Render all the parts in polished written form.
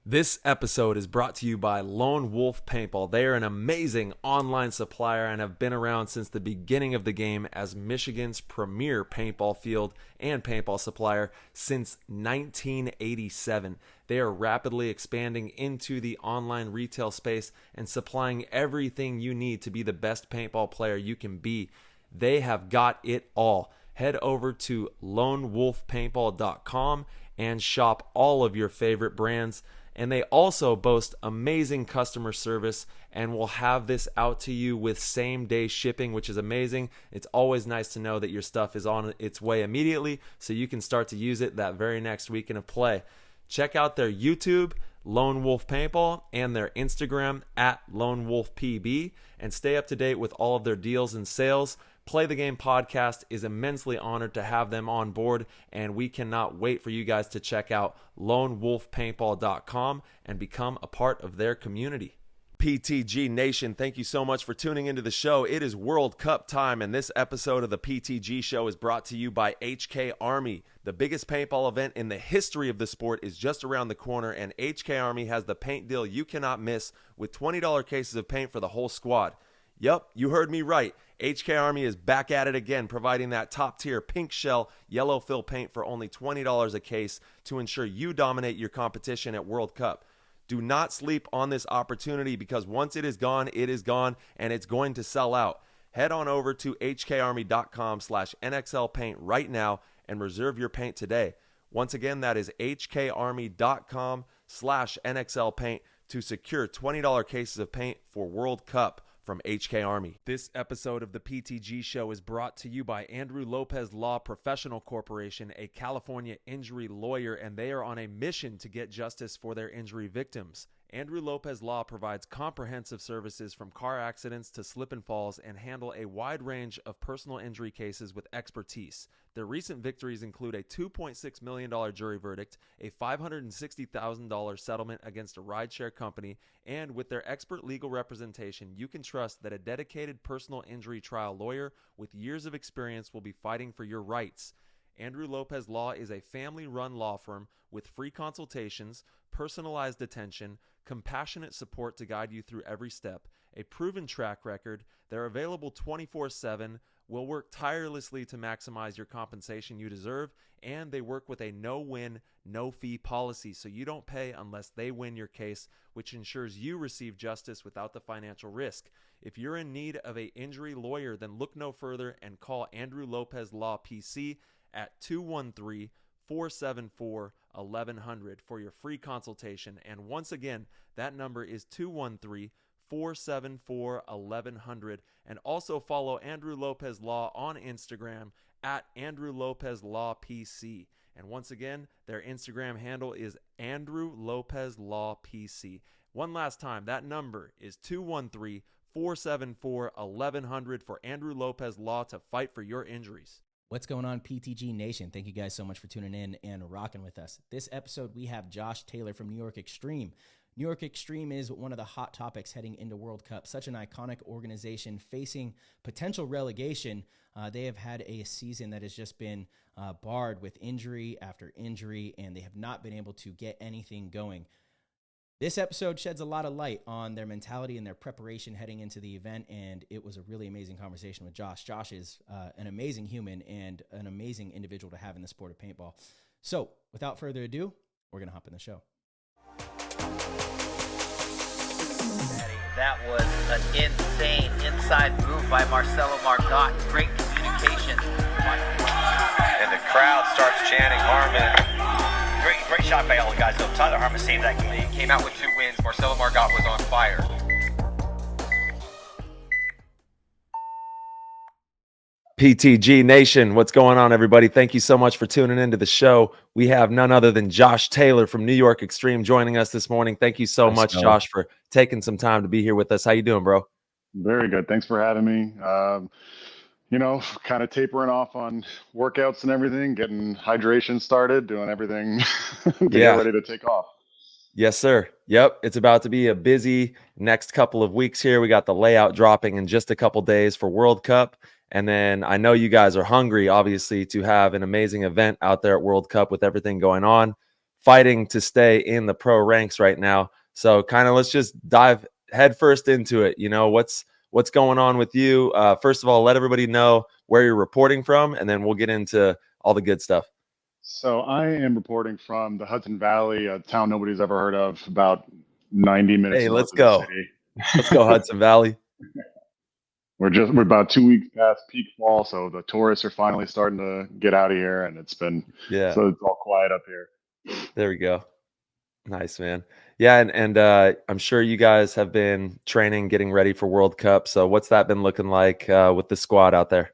This episode is brought to you by Lone Wolf Paintball. They are an amazing online supplier and have been around since the beginning of the game as Michigan's premier paintball field and paintball supplier since 1987. They are rapidly expanding into the online retail space and supplying everything you need to be the best paintball player you can be. They have got it all. Head over to lonewolfpaintball.com and shop all of your favorite brands. And they also boast amazing customer service and will have this out to you with same-day shipping, which is amazing. It's always nice to know that your stuff is on its way immediately so you can start to use it that very next weekend of play. Check out their YouTube, Lone Wolf Paintball, and their Instagram at Lone Wolf PB, and stay up to date with all of their deals and sales. Play the Game podcast is immensely honored to have them on board, and we cannot wait for you guys to check out lonewolfpaintball.com and become a part of their community. PTG Nation, thank you so much for tuning into the show. It is World Cup time, and this episode of the PTG show is brought to you by HK Army. The biggest paintball event in the history of the sport is just around the corner, and HK Army has the paint deal you cannot miss with $20 cases of paint for the whole squad. Yep, you heard me right. HK Army is back at it again, providing that top-tier pink shell, yellow fill paint for only $20 a case to ensure you dominate your competition at World Cup. Do not sleep on this opportunity because once it is gone, and it's going to sell out. Head on over to hkarmy.com/NXLpaint right now and reserve your paint today. Once again, that is hkarmy.com/NXLpaint to secure $20 cases of paint for World Cup from HK Army. This episode of the PTG show is brought to you by Andrew Lopez Law Professional Corporation, a California injury lawyer, and they are on a mission to get justice for their injury victims. Andrew Lopez Law provides comprehensive services from car accidents to slip and falls and handle a wide range of personal injury cases with expertise. Their recent victories include a $2.6 million jury verdict, a $560,000 settlement against a rideshare company, and with their expert legal representation, you can trust that a dedicated personal injury trial lawyer with years of experience will be fighting for your rights. Andrew Lopez Law is a family-run law firm with free consultations, personalized attention, compassionate support to guide you through every step, a proven track record. They're available 24/7, will work tirelessly to maximize your compensation you deserve, and they work with a no-win, no-fee policy, so you don't pay unless they win your case, which ensures you receive justice without the financial risk. If you're in need of an injury lawyer, then look no further and call Andrew Lopez Law PC at 213-474-1100 for your free consultation. And once again, that number is 213-474-1100. And also follow Andrew Lopez Law on Instagram at Andrew Lopez Law PC. And once again, their Instagram handle is Andrew Lopez Law PC. One last time, that number is 213-474-1100 for Andrew Lopez Law to fight for your injuries. What's going on, PTG Nation? Thank you guys so much for tuning in and rocking with us. This episode, we have Josh Taylor from New York Extreme. New York Extreme is one of the hot topics heading into World Cup. Such an iconic organization facing potential relegation. They have had a season that has just been barred with injury after injury, and they have not been able to get anything going. This episode sheds a lot of light on their mentality and their preparation heading into the event, and it was a really amazing conversation with Josh. Josh is an amazing human and an amazing individual to have in the sport of paintball. So, without further ado, we're going to hop in the show. That was an insane inside move by Marcelo Margot. Great communication. And the crowd starts chanting Harmon. Great shot by all the guys, though. Tyler Harmon saved that game. He came out with 2 wins. Marcelo Margot was on fire. PTG Nation, what's going on, everybody? Thank you so much for tuning into the show. We have none other than Josh Taylor from New York Extreme joining us this morning. Thank you so much, Josh, for taking some time to be here with us. How you doing, bro? Very good. Thanks for having me. Kind of tapering off on workouts and everything, getting hydration started, doing everything to get ready to take off. Yes, sir. Yep. It's about to be a busy next couple of weeks here. We got the layout dropping in just a couple days for World Cup. And then I know you guys are hungry, obviously, to have an amazing event out there at World Cup with everything going on. fighting to stay in the pro ranks right now. So kind of let's just dive headfirst into it. You know, what's going on with you? First of all, let everybody know where you're reporting from, and then we'll get into all the good stuff. So I am reporting from the Hudson Valley, a town nobody's ever heard of, about 90 minutes Hey, north let's of the go. city. Let's go Hudson Valley. We're about 2 weeks past peak fall, so the tourists are finally starting to get out of here, and it's all quiet up here. There we go. Nice, man. Yeah, and I'm sure you guys have been training, getting ready for World Cup. So what's that been looking like with the squad out there?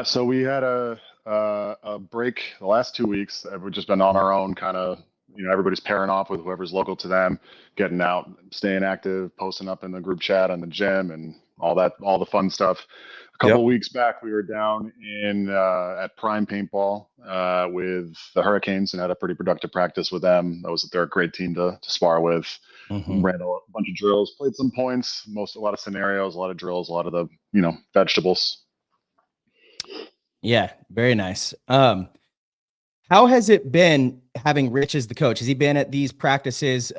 So we had a break the last 2 weeks. We've just been on our own, kind of. Everybody's pairing off with whoever's local to them, getting out, staying active, posting up in the group chat on the gym, and all the fun stuff. A couple of weeks back, we were down in at Prime Paintball with the Hurricanes and had a pretty productive practice with them. They're a great team to spar with. Ran a bunch of drills, played some points, a lot of scenarios, a lot of drills, a lot of the vegetables. Yeah, very nice. How has it been having Rich as the coach? Has he been at these practices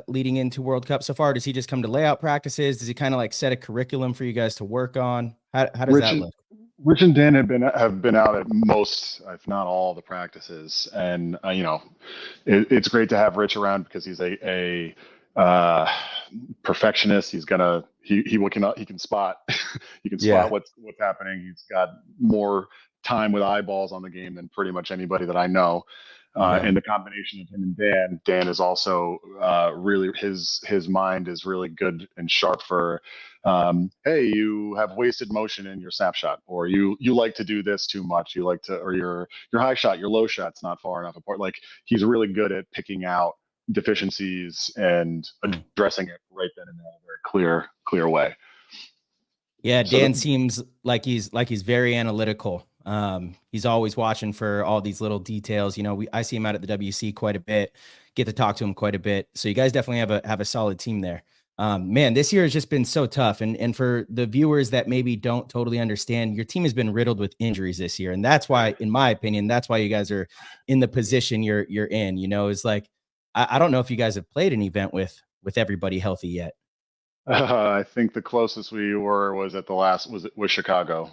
leading into World Cup so far? Does he just come to layout practices? Does he kind of like set a curriculum for you guys to work on? How does that look? Rich and Dan have been out at most, if not all, the practices, and it's great to have Rich around because he's a perfectionist. He can spot what's happening. He's got more time with eyeballs on the game than pretty much anybody that I know. And the combination of him and Dan is also really his mind is really good and sharp for, hey, you have wasted motion in your snapshot, or you like to do this too much. You like to, or your high shot, your low shot's not far enough apart. Like, he's really good at picking out deficiencies and addressing it right then and there in a very clear way. Yeah, Dan seems like he's very analytical. He's always watching for all these little details. I see him out at the WC quite a bit, get to talk to him quite a bit. So you guys definitely have a solid team there. Man, this year has just been so tough. And for the viewers that maybe don't totally understand, your team has been riddled with injuries this year. And that's why, in my opinion, that's why you guys are in the position you're in. Is like, I don't know if you guys have played an event with everybody healthy yet. I think the closest we were was at the last was Chicago.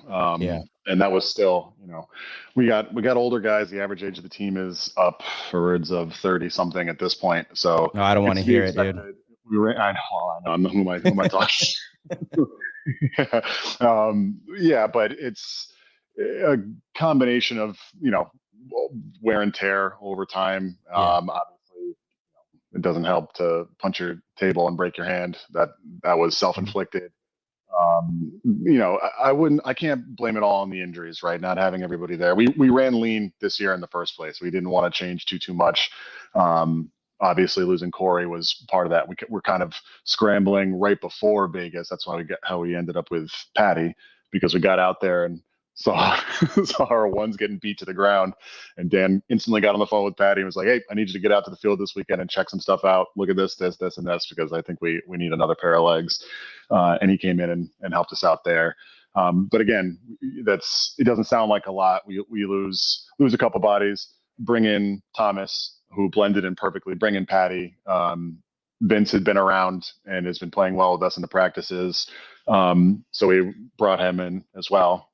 And that was still, we got older guys. The average age of the team is upwards of 30 something at this point. So no, I don't want to hear it, dude. I know. Who am I talking? But it's a combination of wear and tear over time. Obviously, it doesn't help to punch your table and break your hand. That was self-inflicted. I can't blame it all on the injuries, right? Not having everybody there. We ran lean this year in the first place. We didn't want to change too much. Obviously, losing Corey was part of that. We're kind of scrambling right before Vegas. That's how we ended up with Patty, because we got out there and saw our ones getting beat to the ground, and Dan instantly got on the phone with Patty and was like, "Hey, I need you to get out to the field this weekend and check some stuff out. Look at this, and this, because I think we need another pair of legs." And he came in and helped us out there. But again, it doesn't sound like a lot. We lose a couple bodies, bring in Thomas, who blended in perfectly, bring in Patty. Vince had been around and has been playing well with us in the practices, so we brought him in as well.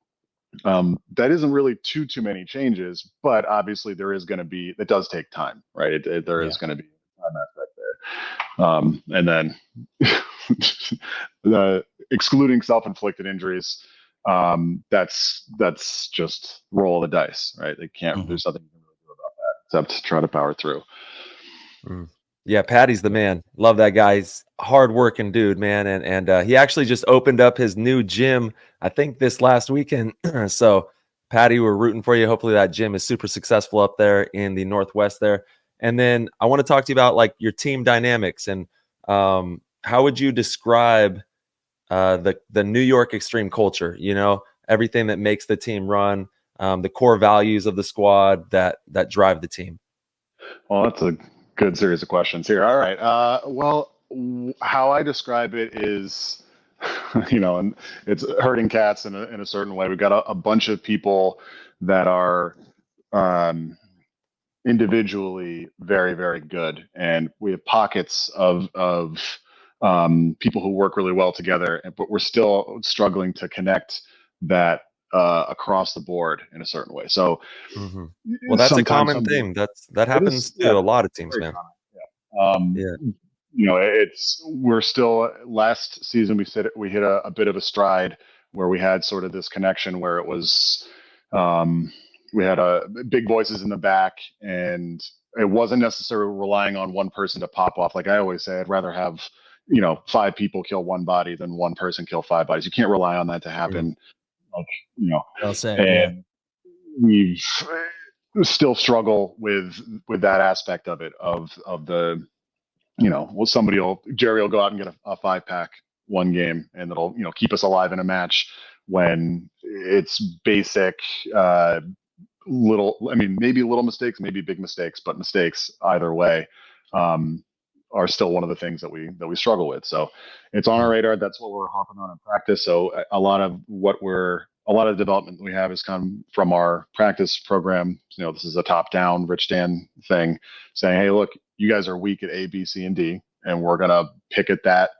That isn't really too many changes, but obviously that does take time, right? There is going to be a time aspect there. And then the excluding self-inflicted injuries, that's just roll of the dice, right? There's nothing you can really do about that except try to power through. Yeah, Patty's the man. Love that guy. He's a hard-working dude, man. And he actually just opened up his new gym, I think, this last weekend. So, Patty, we're rooting for you. Hopefully that gym is super successful up there in the Northwest there. And then I want to talk to you about, like, your team dynamics. And how would you describe the New York Extreme culture? Everything that makes the team run, the core values of the squad that drive the team. Well, that's a good series of questions here. All right. Well, how I describe it is, and it's herding cats in a certain way. We've got a bunch of people that are individually very, very good, and we have pockets of people who work really well together, but we're still struggling to connect that across the board in a certain way. So Mm-hmm. Well, that's a common theme. That happens to a lot of teams, man. Common. Yeah. We're still, last season we hit a bit of a stride where we had sort of this connection where it was we had big voices in the back, and it wasn't necessarily relying on one person to pop off. Like I always say, I'd rather have 5 people kill one body than one person kill 5 bodies. You can't rely on that to happen. Well said. And we've still struggle with that aspect of it, of the Jerry will go out and get a 5-pack one game, and it'll keep us alive in a match, when it's basic maybe little mistakes, maybe big mistakes, but mistakes either way are still one of the things that we struggle with. So it's on our radar. That's what we're hopping on in practice. So a lot of development we have has come from our practice program. This is a top-down Rich Dan thing, saying, hey, look, you guys are weak at A, B, C, and D, and we're gonna pick at that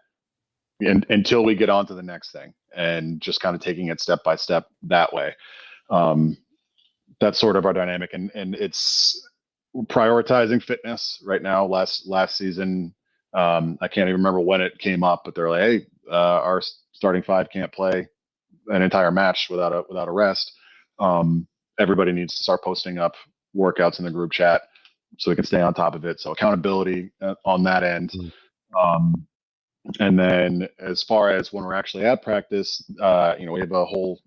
until we get on to the next thing, and just kind of taking it step by step that way. That's sort of our dynamic, and it's prioritizing fitness right now. Last season, I can't even remember when it came up, but they're like, hey, our starting 5 can't play an entire match without a rest. Everybody needs to start posting up workouts in the group chat so we can stay on top of it. So accountability on that end. And then as far as when we're actually at practice, we have a whole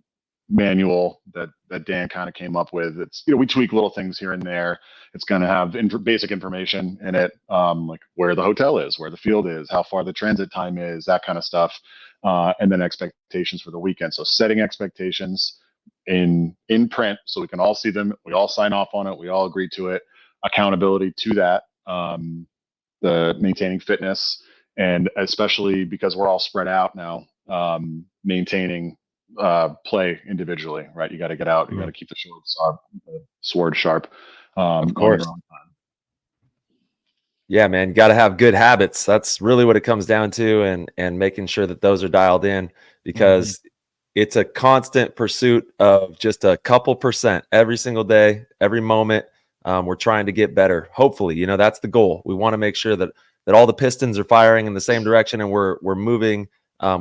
manual that Dan kind of came up with. It's, we tweak little things here and there. It's going to have basic information in it, like where the hotel is, where the field is, how far the transit time is, that kind of stuff. And then expectations for the weekend. So setting expectations in print so we can all see them. We all sign off on it. We all agree to it. Accountability to that, the maintaining fitness, and especially because we're all spread out now, maintaining play individually, right? You got to get out. You got to keep the sword sharp. Of course. Yeah, man, you got to have good habits. That's really what it comes down to, and making sure that those are dialed in, because it's a constant pursuit of just a couple percent every single day, every moment. We're trying to get better. Hopefully, that's the goal. We want to make sure that all the pistons are firing in the same direction, and we're moving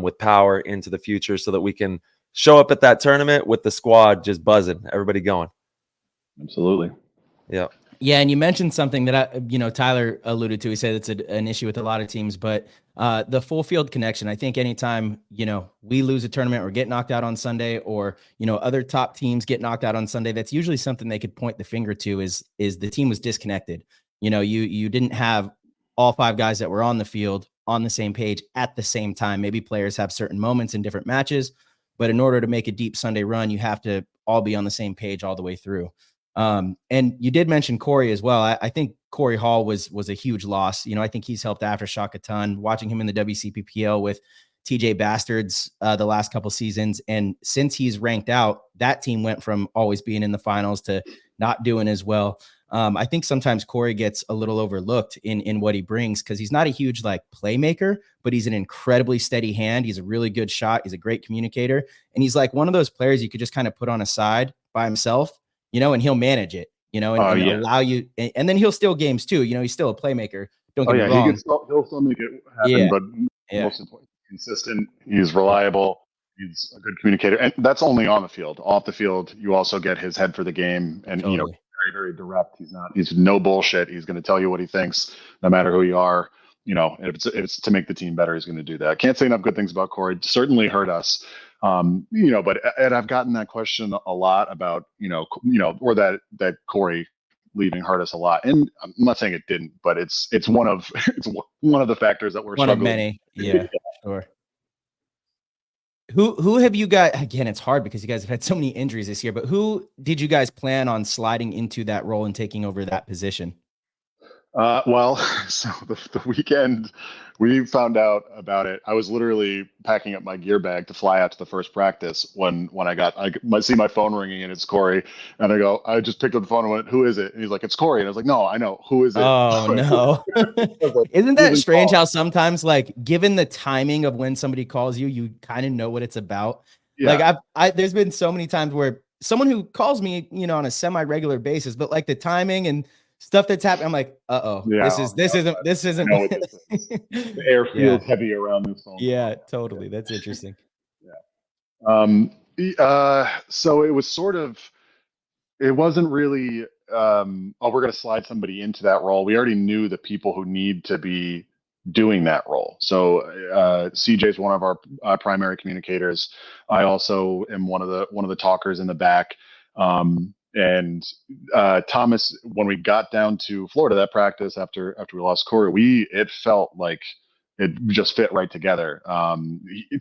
with power into the future, so that we can show up at that tournament with the squad just buzzing, everybody going. Absolutely. Yeah. Yeah, and you mentioned something that Tyler alluded to. He said it's an issue with a lot of teams, but the full field connection. I think anytime we lose a tournament or get knocked out on Sunday, or other top teams get knocked out on Sunday, that's usually something they could point the finger to is the team was disconnected. You didn't have all 5 guys that were on the field on the same page at the same time. Maybe players have certain moments in different matches, but in order to make a deep Sunday run, you have to all be on the same page all the way through. And you did mention Corey as well. I think Corey Hall was a huge loss. I think he's helped Aftershock a ton, watching him in the WCPPL with TJ Bastards the last couple seasons. And since he's ranked out, that team went from always being in the finals to not doing as well. I think sometimes Corey gets a little overlooked in what he brings, because he's not a huge playmaker, but he's an incredibly steady hand. He's a really good shot. He's a great communicator. And he's like one of those players you could just kind of put on a side by himself, and he'll manage it, and allow you. And then he'll steal games too. He's still a playmaker. Don't get me wrong. He'll still make it happen, but most important, consistent. He's reliable. He's a good communicator. And that's only on the field. Off the field, you also get his head for the game, and, very, very direct. He's no bullshit. He's going to tell you what he thinks, no matter who you are. If it's to make the team better, he's going to do that. I can't say enough good things about Corey. Certainly hurt us. But I've gotten that question a lot about, or that Corey leaving hurt us a lot. And I'm not saying it didn't, but it's one of the factors that we're one struggling. Of many. Yeah, sure. Who have you got? Again, it's hard because you guys have had so many injuries this year, but who did you guys plan on sliding into that role and taking over that position? Well, so the weekend we found out about it. I was literally packing up my gear bag to fly out to the first practice when I see my phone ringing and it's Corey, and I just picked up the phone and went, "Who is it?" And he's like, "It's Corey," and I was like, "No, I know who is it." Oh no. I was like, Isn't "Who's that in strange call?" how sometimes, like, given the timing of when somebody calls you, you kind of know what it's about? Like Yeah, there's been so many times where someone who calls me, on a semi-regular basis, but like the timing and stuff that's happening, I'm like, uh-oh, yeah. this I isn't. know what this is. The air Yeah. feels heavy around this phone Yeah, call. totally. That's interesting. Yeah. So it was sort of. It wasn't really, oh, we're going to slide somebody into that role. We already knew the people who need to be doing that role. So CJ is one of our primary communicators. I also am one of the talkers in the back. And Thomas, when we got down to Florida, that practice after we lost Corey, it felt like it just fit right together.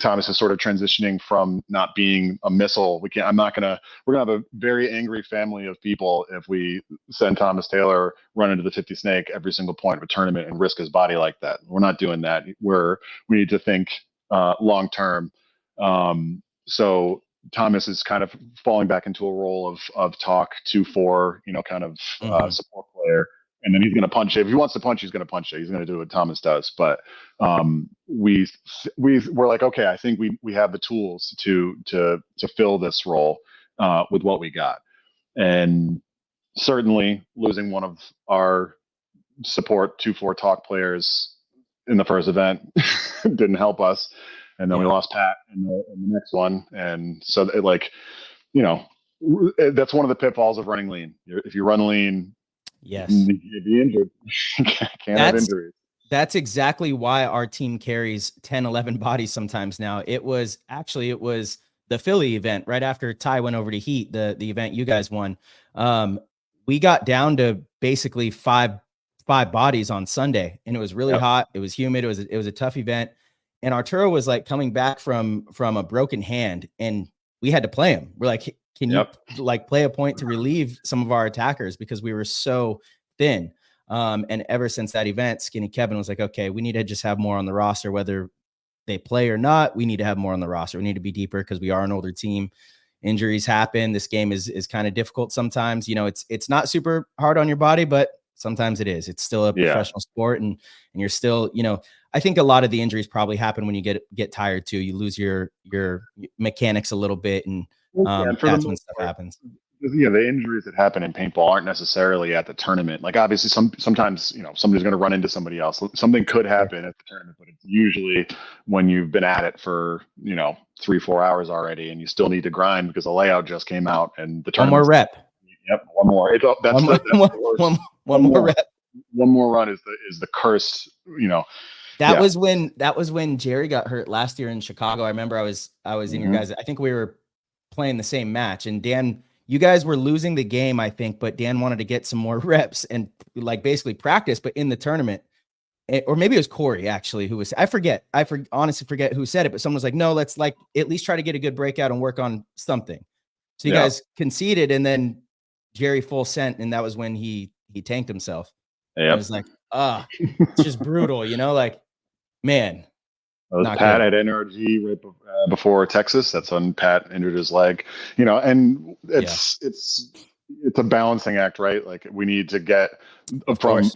Thomas is sort of transitioning from not being a missile. We're gonna have a very angry family of people if we send Thomas Taylor run into the 50 snake every single point of a tournament and risk his body like that. We're not doing that. We need to think long term. So Thomas is kind of falling back into a role of talk 2-4, kind of support player. And then he's going to punch it. If he wants to punch, he's going to punch it. He's going to do what Thomas does. But we're like, okay, I think we have the tools to fill this role with what we got. And certainly losing one of our support 2-4 talk players in the first event didn't help us. And then we lost Pat in the next one. And so that's one of the pitfalls of running lean. If you run lean, Yes, you'd be injured. Can't have injuries. That's exactly why our team carries 10, 11 bodies sometimes now. It was the Philly event right after Ty went over to Heat, the event you guys won. We got down to basically five bodies on Sunday, and it was really hot. It was humid. It was a tough event. And Arturo was like coming back from a broken hand, and we had to play him. We're like, can you like play a point to relieve some of our attackers because we were so thin? And ever since that event, Skinny Kevin was like, okay, we need to just have more on the roster, whether they play or not. We need to have more on the roster. We need to be deeper because we are an older team. Injuries happen. This game is kind of difficult sometimes. It's not super hard on your body, but sometimes it is. It's still a professional sport, and you're still, I think a lot of the injuries probably happen when you get tired too. You lose your mechanics a little bit, and that's when stuff happens. Yeah, the injuries that happen in paintball aren't necessarily at the tournament. Like obviously sometimes, somebody's going to run into somebody else. Something could happen at the tournament, but it's usually when you've been at it for, 3-4 hours already and you still need to grind because the layout just came out and the tournament. One more rep. Yep. One more. One more rep. One more run is the curse, That was when Jerry got hurt last year in Chicago. I remember I was in your guys. I think we were playing the same match, and Dan, you guys were losing the game, I think, but Dan wanted to get some more reps and like basically practice, but in the tournament, or maybe it was Corey actually, who was, I honestly forget who said it, but someone was like, no, let's like at least try to get a good breakout and work on something. So you guys conceded, and then Jerry full sent, and that was when he tanked himself. I was like, it's just brutal, like, man. Pat at NRG right before Texas. That's when Pat injured his leg, and it's a balancing act, right? Like we need to get from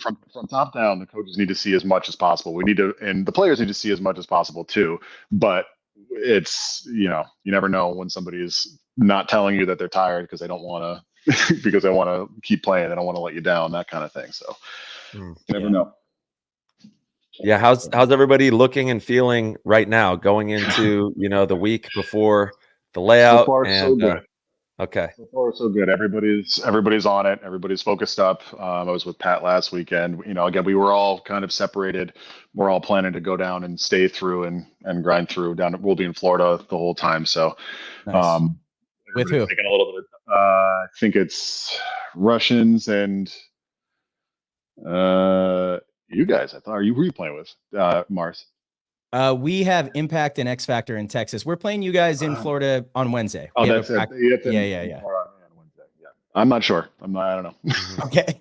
top down. The coaches need to see as much as possible. And the players need to see as much as possible too. But it's, you never know when somebody is not telling you that they're tired because they don't want to, because they want to keep playing. They don't want to let you down, that kind of thing. So you never know. Yeah, how's everybody looking and feeling right now going into the week before the layout? So far, so good. Okay. So far, so good. Everybody's on it. Everybody's focused up. I was with Pat last weekend. Again, we were all kind of separated. We're all planning to go down and stay through and grind through down. We'll be in Florida the whole time. So, nice. With who? Taking a little bit. I think it's Russians and. You guys, who are you playing with? Mars. We have Impact and X Factor in Texas. We're playing you guys in Florida on Wednesday. Oh, that's it. Yeah. On Wednesday. I'm not sure. I don't know. Okay.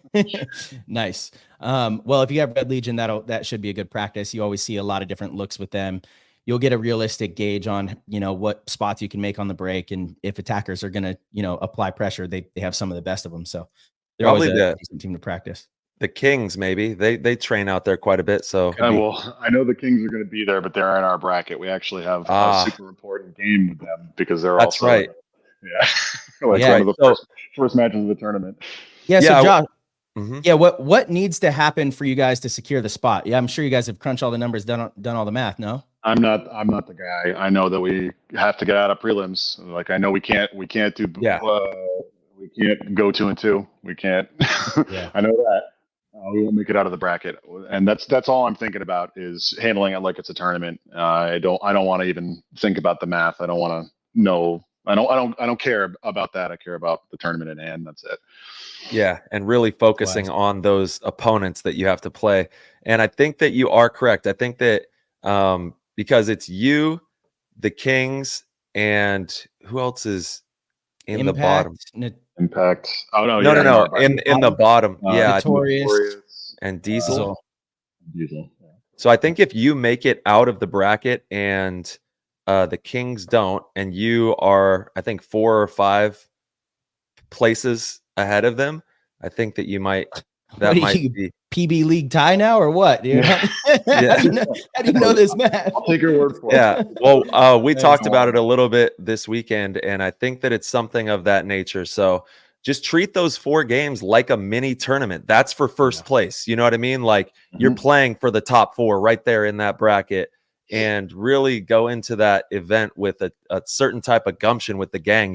Nice. Well, if you have Red Legion, that should be a good practice. You always see a lot of different looks with them. You'll get a realistic gauge on, what spots you can make on the break. And if attackers are going to, apply pressure, they have some of the best of them. So they're Probably always a decent team to practice. the Kings, maybe they train out there quite a bit. So Well, I know the Kings are going to be there, but they're in our bracket. We actually have a super important game with them because they're that's also right. one of the first matches of the tournament. Yeah. So Josh, mm-hmm. What needs to happen for you guys to secure the spot? Yeah, I'm sure you guys have crunched all the numbers, done all the math. No, I'm not the guy. I know that we have to get out of prelims. Like I know we can't do. We can't go 2-2. We can't. Yeah. I know that. We won't make it out of the bracket, and that's all I'm thinking about is handling it like it's a tournament. I don't want to even think about the math. I don't want to know. I don't care about that. I care about the tournament at hand. That's it. Yeah, and really focusing on those opponents that you have to play. And I think that you are correct. I think that because it's you, the Kings, and who else is in the bottom? Impact. Oh no, no. In the bottom, Notorious and Diesel. Diesel. Yeah. So I think if you make it out of the bracket and the Kings don't, and you are, I think 4 or 5 places ahead of them, I think that you might. That might be PB League tie now, or what? Yeah. How do you know this math? I'll take your word for it. Yeah. Well, we talked about it a little bit this weekend, and I think that it's something of that nature. So just treat those 4 games like a mini tournament. That's for first place. You know what I mean? Like you're playing for the top 4 right there in that bracket, and really go into that event with a certain type of gumption with the gang,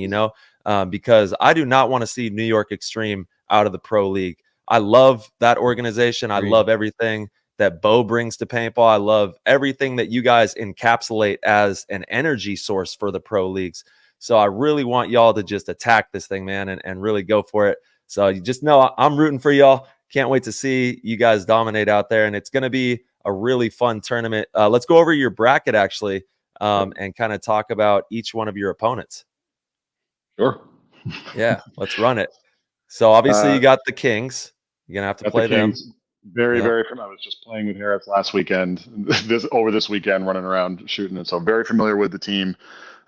because I do not want to see New York Extreme out of the pro league. I love that organization. I love everything that Bo brings to paintball. I love everything that you guys encapsulate as an energy source for the pro leagues. So I really want y'all to just attack this thing, man, and really go for it. So you just know I'm rooting for y'all. Can't wait to see you guys dominate out there. And it's going to be a really fun tournament. Let's go over your bracket, actually, and kind of talk about each one of your opponents. Sure. Yeah, let's run it. So obviously you got the Kings. You're going to have to play them. Very familiar. I was just playing with Harris last weekend, this weekend, running around shooting it. So very familiar with the team.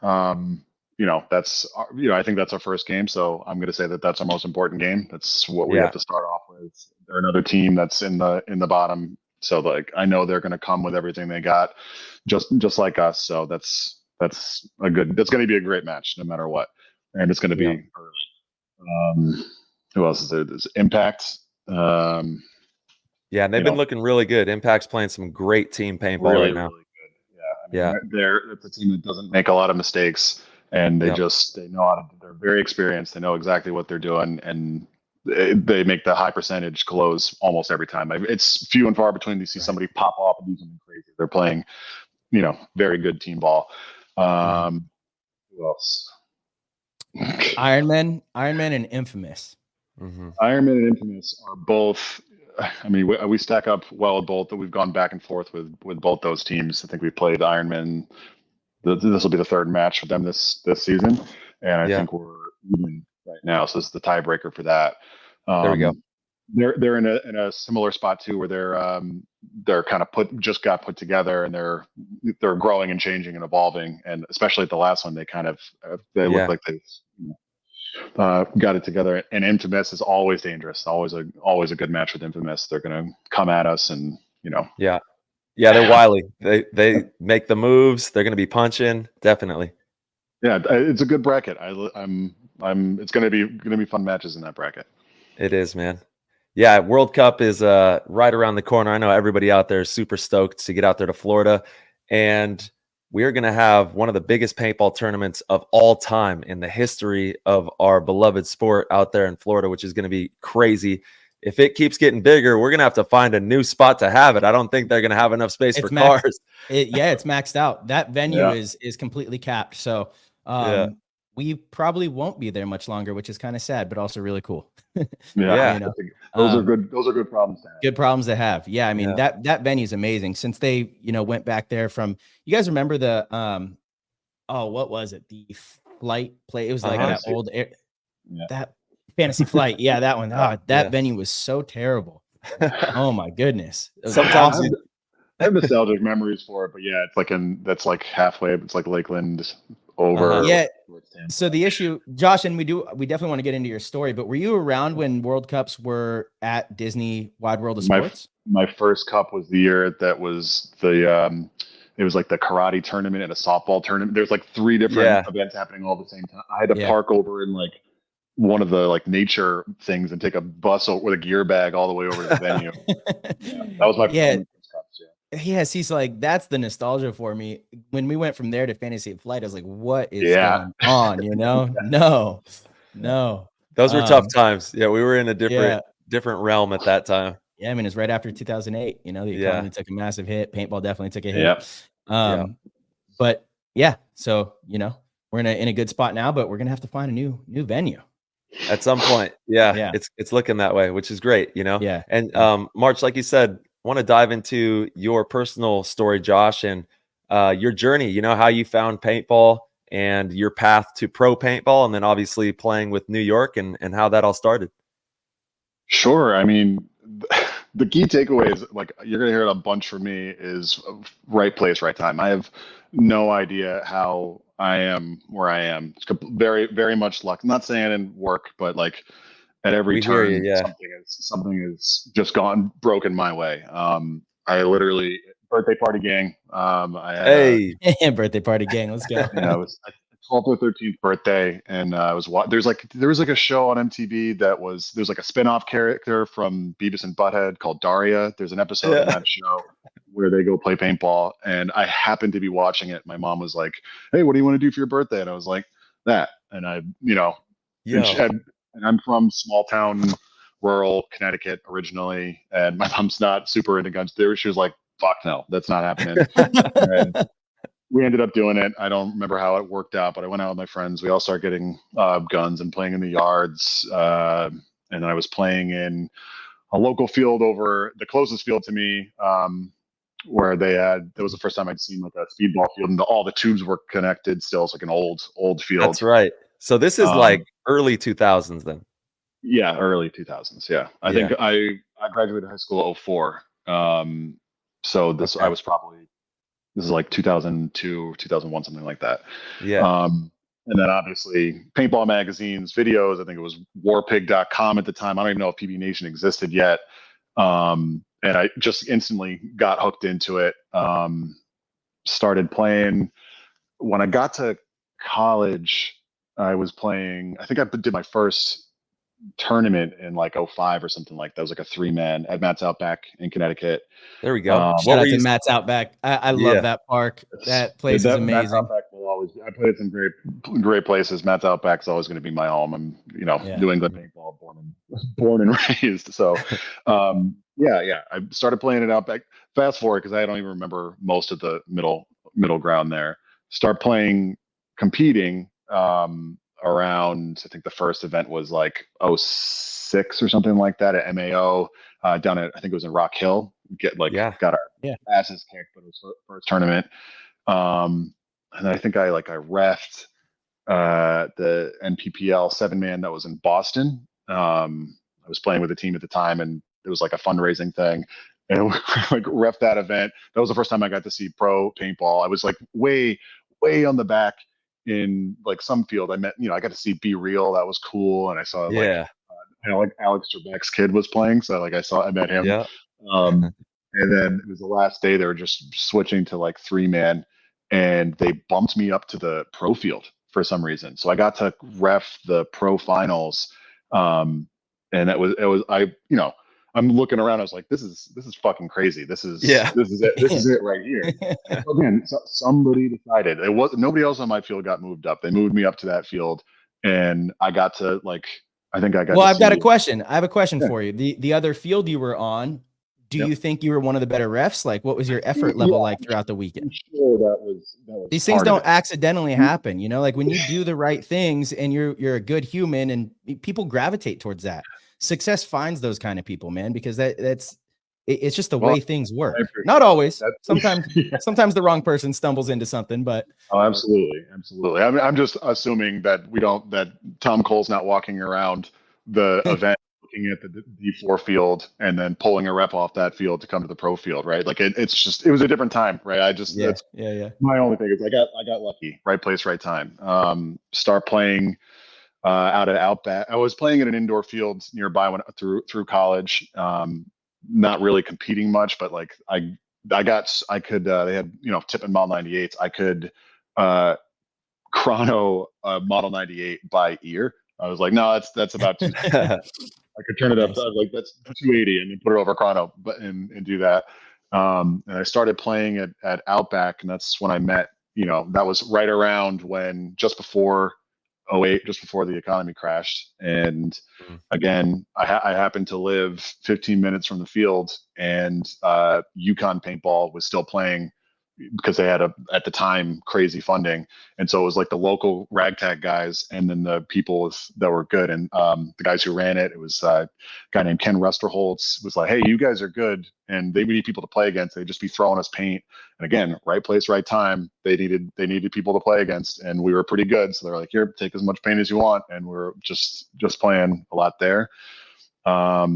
That's, I think that's our first game. So I'm going to say that that's our most important game. That's what we have to start off with. They're another team that's in the bottom. So I know they're going to come with everything they got, just like us. So that's going to be a great match no matter what. And it's going to be early. Who else is there? There's Impact. And they've been looking really good. Impact's playing some great team paintball right now. Really good. It's a team that doesn't make a lot of mistakes, and they know how to. They're very experienced. They know exactly what they're doing, and they make the high percentage close almost every time. It's few and far between to see somebody pop off and do something crazy. They're playing, very good team ball. Who else? Iron Man, and Infamous. Iron Man and Infamous are both. I mean, we stack up well with both. We've gone back and forth with both those teams. I think we played Iron Man. This will be the 3rd match with them this season, and I think we're even right now. So this is the tiebreaker for that. There we go. They're in a similar spot too, where they're kind of just got put together, and they're growing and changing and evolving. And especially at the last one, they kind of look like they got it together. And Infamous is always dangerous. Always a good match with Infamous. They're going to come at us, and Yeah, they're wily. They make the moves. They're going to be punching. Definitely. Yeah, it's a good bracket. It's going to be fun matches in that bracket. It is, man. Yeah, World Cup is right around the corner. I know everybody out there is super stoked to get out there to Florida, and we are going to have one of the biggest paintball tournaments of all time in the history of our beloved sport out there in Florida, which is going to be crazy. If it keeps getting bigger, we're going to have to find a new spot to have it. I don't think they're going to have enough space for cars. It's maxed out. That venue is completely capped. So we probably won't be there much longer, which is kind of sad, but also really cool. Those are good problems to have. Good problems to have. Yeah. I mean, that venue is amazing since they, went back there from, you guys remember the, what was it? The flight play. It was like that old air, that Fantasy Flight. Yeah, that one. Oh, that Yeah. venue was so terrible. Oh my goodness. It was Sometimes awful. I have nostalgic memories for it, but yeah, it's like that's like halfway. It's like Lakeland over. Yeah. So the issue, Josh, and we definitely want to get into your story, but were you around when World Cups were at Disney Wide World of Sports? My first cup was the year that was it was like the karate tournament and a softball tournament. There's like 3 different events happening all at the same time. I had to park over in like one of the like nature things and take a bus with a gear bag all the way over to the venue. That was my first cups. Yes, he's like, that's the nostalgia for me. When we went from there to Fantasy Flight, I was like, what is going on? You know? No. Those were tough times. Yeah, we were in a different realm at that time. Yeah, I mean, it's right after 2008. You know, the economy took a massive hit. Paintball definitely took a hit. But yeah, so you know, we're in a good spot now, but we're gonna have to find a new venue at some point. Yeah. It's looking that way, which is great. You know. Yeah. And March, like you said, want to dive into your personal story, Josh, and your journey. You know, how you found paintball and your path to pro paintball, and then obviously playing with New York, and how that all started. Sure. I mean, the key takeaway is, like, you're going to hear it a bunch from me, is right place, right time. I have no idea how I am where I am. It's very, very much luck. I'm not saying I didn't work, but like at every turn, something is just broken my way. I literally, birthday party gang. I had birthday party gang. Let's go. It was 12th or 13th birthday, and there was like a show on MTV there's like a spin-off character from Beavis and Butthead called Daria. There's an episode in that show where they go play paintball, and I happened to be watching it. My mom was like, "Hey, what do you want to do for your birthday?" And I was like, "That." And and I'm from small town, rural Connecticut originally, and my mom's not super into guns. She was like, "Fuck no, that's not happening." And we ended up doing it. I don't remember how it worked out, but I went out with my friends. We all started getting guns and playing in the yards. And then I was playing in a local field over the closest field to me, where that was the first time I'd seen like a speedball field, and all the tubes were connected still. It's like an old field. That's right. So this is like early 2000s then. Yeah, early 2000s. Yeah. I think I graduated high school 2004. So I was probably, this is like 2002, 2001, something like that. Yeah. And then obviously paintball magazines, videos. I think it was warpig.com at the time. I don't even know if PB Nation existed yet. And I just instantly got hooked into it. Started playing. When I got to college, I was playing, I think I did my first tournament in like 2005 or something like that. It was like a 3-man at Matt's Outback in Connecticut. There we go. Shout out to Matt's Outback. I love that park. That place is amazing. Matt's Outback I played some great places. Matt's Outback's always going to be my home. I'm, New England paintball, born and raised. So, I started playing it Outback. Fast forward, because I don't even remember most of the middle ground there. Start competing. Around, I think the first event was like 2006 or something like that at MAO, down at, I think it was in Rock Hill. Got our asses kicked, but it was first tournament. And then I think I refed the NPPL 7-man that was in Boston. I was playing with a team at the time, and it was like a fundraising thing, and we ref that event. That was the first time I got to see pro paintball. I was like way on the back in like some field. I met, I got to see Be Real. That was cool. And I saw Alex Trebek's kid was playing. So I met him. Yeah. And then it was the last day, they were just switching to like 3-man, and they bumped me up to the pro field for some reason. So I got to ref the pro finals. And I'm looking around. I was like, this is fucking crazy. This is it. This is it right here. So again, somebody decided nobody else on my field got moved up. They moved me up to that field, and I got to I've got a question. I have a question for you. The other field you were on, do you think you were one of the better refs? Like, what was your effort level like throughout the weekend? Sure, that was these things don't accidentally happen. Like when you do the right things and you're a good human, and people gravitate towards that. Success finds those kind of people, man, because it's just the way things work. Not always. Sometimes the wrong person stumbles into something, but absolutely. I'm just assuming that that Tom Cole's not walking around the event, looking at the D4 field, and then pulling a rep off that field to come to the pro field, right? Like it was a different time, right? That's my only thing is I got lucky, right place, right time. Start playing out at Outback. I was playing at an indoor field nearby through college. Not really competing much, but like I could they had Tippin Model 98s. I could chrono Model 98 by ear. I was like, no, that's about too. I could turn it up. I was like, that's 280, and then put it over chrono, and do that. And I started playing at Outback, and that's when I met. That was right around when just before '08, just before the economy crashed. And again, I happened to live 15 minutes from the field, and Yukon Paintball was still playing because they had at the time crazy funding. And so it was like the local ragtag guys and then the people that were good. And the guys who ran it was a guy named Ken Resterholtz was like, hey, you guys are good. And we need people to play against. They'd just be throwing us paint. And again, right place, right time. They needed people to play against, and we were pretty good. So they're like, here, take as much paint as you want. And we're just playing a lot there. I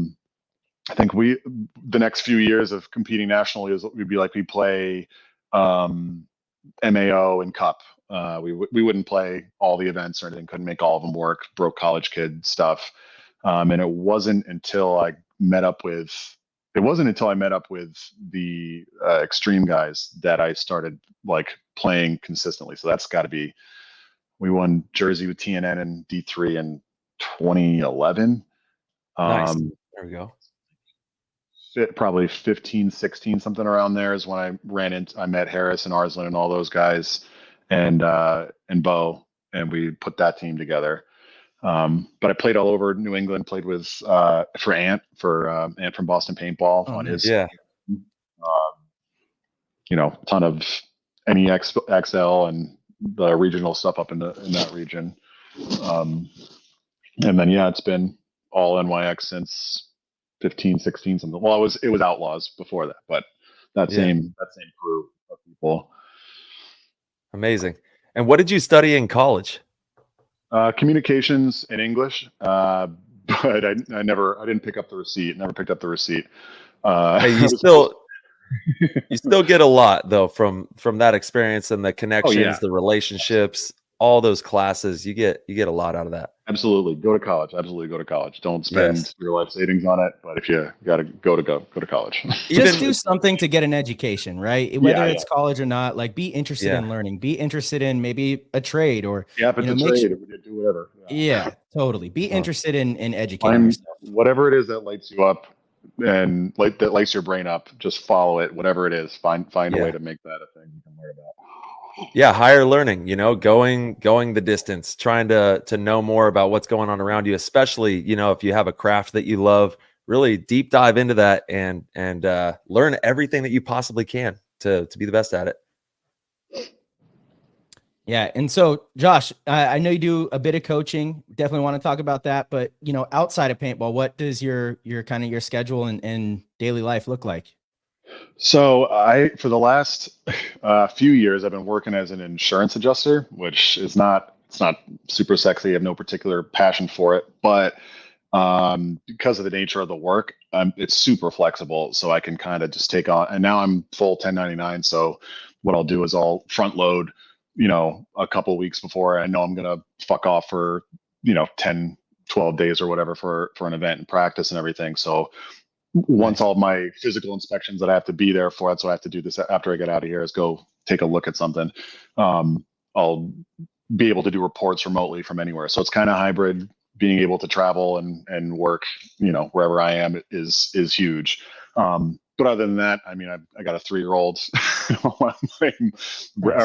think the next few years of competing nationally we'd play MAO and Cup. We wouldn't play all the events or anything, couldn't make all of them work, broke college kid stuff. And it wasn't until I met up with the extreme guys that I started like playing consistently. So that's got to be, we won Jersey with TNN and D3 in 2011. Nice. There we go. Probably 15, 16, something around there is when I met Harris and Arslan and all those guys and Bo, and we put that team together. But I played all over New England, played with for Ant from Boston Paintball on his a ton of NEX XL and the regional stuff up in that region. And then it's been all NYX since 15, 16, something. Well, it was Outlaws before that, but that same crew of people. Amazing. And what did you study in college? Communications and English, but I didn't pick up the receipt. Never picked up the receipt. Hey, you still get a lot though from that experience and the connections, the relationships, all those classes. You get a lot out of that. Absolutely, go to college. Don't spend your life savings on it, but if you got to go to college. Just do something to get an education, right? Whether it's college or not, like be interested in learning, be interested in maybe a trade or if it's a trade, do whatever. Yeah, totally. Be interested in educating yourself. Whatever it is that lights you up and that lights your brain up, just follow it. Whatever it is, find a way to make that a thing you can learn about. Yeah, higher learning, going the distance, trying to know more about what's going on around you, especially, if you have a craft that you love, really deep dive into that and learn everything that you possibly can to be the best at it. Yeah. And so Josh, I know you do a bit of coaching, definitely want to talk about that, but outside of paintball, what does your kind of your schedule and daily life look like? So for the last few years, I've been working as an insurance adjuster, which it's not super sexy. I have no particular passion for it, but because of the nature of the work, it's super flexible. So I can kind of just take on, and now I'm full 1099. So what I'll do is I'll front load, a couple weeks before I know I'm going to fuck off for, 10, 12 days or whatever for an event and practice and everything. So once all my physical inspections that I have to be there for, that's what I have to do this after I get out of here is go take a look at something. I'll be able to do reports remotely from anywhere. So it's kind of hybrid. Being able to travel and work, wherever I am is huge. But other than that, I mean, I got a 3-year-old. I'm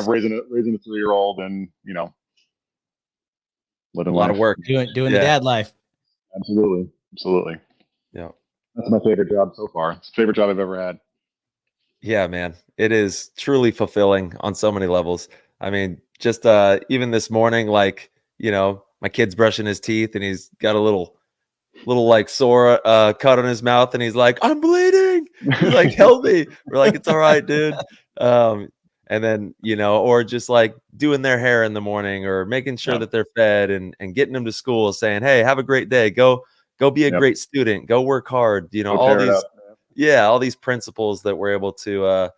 raising a 3-year-old and, living a lot of work. Doing the dad life. Absolutely. Yeah. That's my favorite job so far. It's the favorite job I've ever had. Yeah, man. It is truly fulfilling on so many levels. I mean, just even this morning, like, my kid's brushing his teeth and he's got a little like sore cut on his mouth and he's like, I'm bleeding. He's like, help me. We're like, it's all right, dude. And then, or just like doing their hair in the morning or making sure that they're fed and getting them to school saying, hey, have a great day. Go go be a Yep. great student, go work hard, Go all tear it these, up. all these principles that we're able to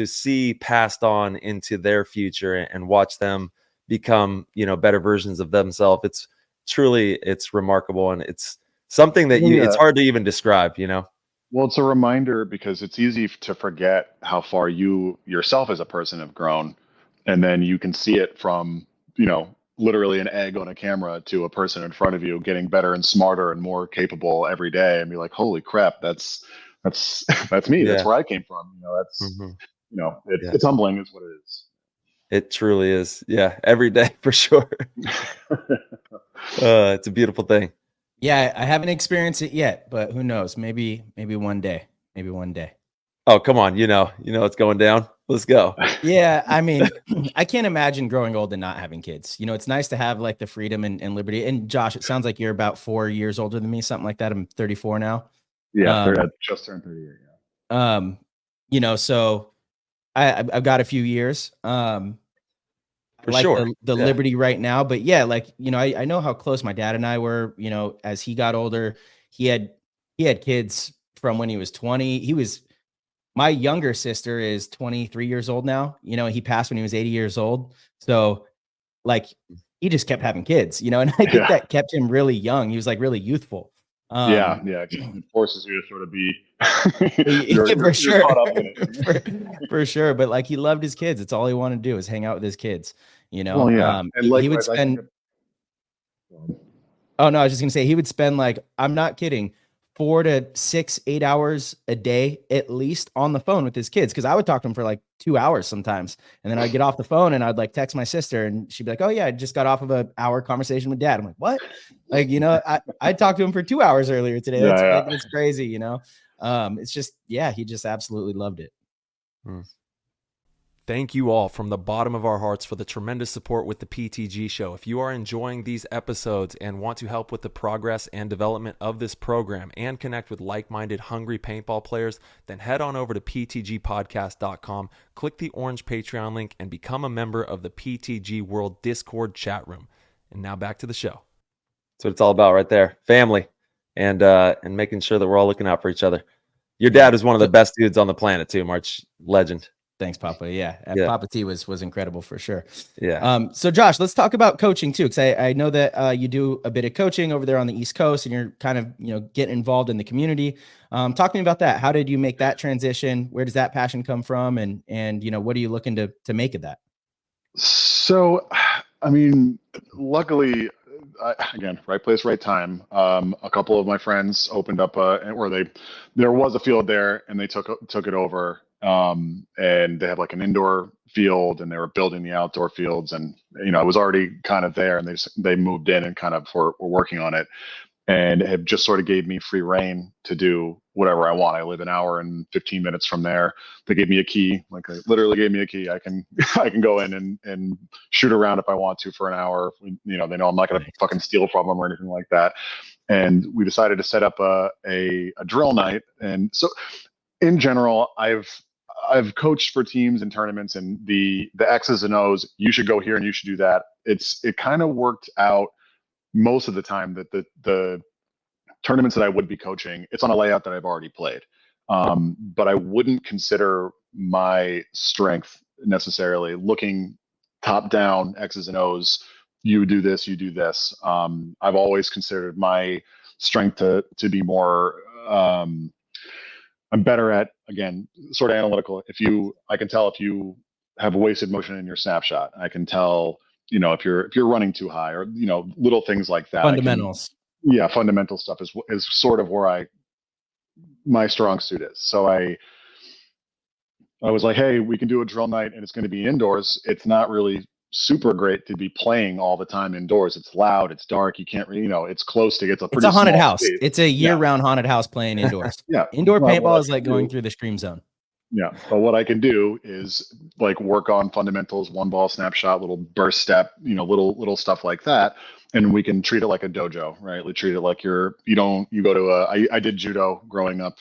see passed on into their future and watch them become, better versions of themselves. It's remarkable. And it's something that it's hard to even describe, Well, it's a reminder because it's easy to forget how far you yourself as a person have grown. And then you can see it from, literally an egg on a camera to a person in front of you getting better and smarter and more capable every day. And be like, holy crap, that's that's me. That's Yeah. where I came from. That's, Mhm. it's humbling is what it is. It truly is. Yeah. Every day for sure. It's a beautiful thing. Yeah, I haven't experienced it yet, but who knows? Maybe one day. Maybe one day. Oh, come on. It's going down. Let's go. Yeah, I mean, I can't imagine growing old and not having kids. It's nice to have like the freedom and liberty. And Josh, it sounds like you're about 4 years older than me, something like that. I'm 34 now. Yeah, just turned 38. Yeah. So I've got a few years. For like sure. the liberty right now, but yeah, like, I know how close my dad and I were, as he got older. He had kids from when he was 20. My younger sister is 23 years old now. He passed when he was 80 years old. So like he just kept having kids, and I think that kept him really young. He was like really youthful. Yeah. It forces you to sort of be for sure. Caught up in it. for sure. But like he loved his kids. It's all he wanted to do is hang out with his kids, Well, yeah. And he would spend Oh no, I was just gonna say he would spend like, I'm not kidding, 4 to 6, 8 hours a day at least on the phone with his kids. Cause I would talk to him for like 2 hours sometimes. And then I'd get off the phone and I'd like text my sister and she'd be like, oh yeah, I just got off of an hour conversation with dad. I'm like, what? Like, I talked to him for 2 hours earlier today. That's crazy. It's just, he just absolutely loved it. Thank you all from the bottom of our hearts for the tremendous support with the PTG show. If you are enjoying these episodes and want to help with the progress and development of this program and connect with like-minded, hungry paintball players, then head on over to ptgpodcast.com, click the orange Patreon link, and become a member of the PTG World Discord chat room. And now back to the show. That's what it's all about right there. Family and making sure that we're all looking out for each other. Your dad is one of the best dudes on the planet too, March. Legend. Thanks, Papa. Yeah. Papa T was incredible for sure. Yeah. So Josh, let's talk about coaching too, because I know that you do a bit of coaching over there on the East Coast, and you're kind of getting involved in the community. Talk to me about that. How did you make that transition? Where does that passion come from? And what are you looking to make of that? So, I mean, luckily, again, right place, right time. A couple of my friends opened up there was a field there, and they took it over. And they have like an indoor field, and they were building the outdoor fields, and I was already kind of there, and they moved in and kind of were working on it, and have just sort of gave me free reign to do whatever I want. I live an hour and 15 minutes from there. They gave me a key, like they literally gave me a key. I can go in and shoot around if I want to for an hour. They know I'm not going to fucking steal from them or anything like that. And we decided to set up a drill night. And so in general, I've coached for teams and tournaments, and the X's and O's, you should go here and you should do that. It kind of worked out most of the time that the tournaments that I would be coaching, it's on a layout that I've already played. But I wouldn't consider my strength necessarily looking top down X's and O's. You do this, you do this. I've always considered my strength to be more, I'm better at, again, sort of analytical. I can tell if you have wasted motion in your snapshot. I can tell, if you're running too high, or little things like that. Fundamentals. Fundamental stuff is sort of where my strong suit is. So I was like, hey, we can do a drill night, and it's going to be indoors. It's not really super great to be playing all the time indoors. It's loud, it's dark, you can't really, it's close to, it's a haunted house. Space. It's a year-round haunted house playing indoors. Indoor paintball is like going through the scream zone. Yeah, but what I can do is like work on fundamentals, one ball snapshot, little burst step, little stuff like that, and we can treat it like a dojo, right? We treat it like you go to I did judo growing up,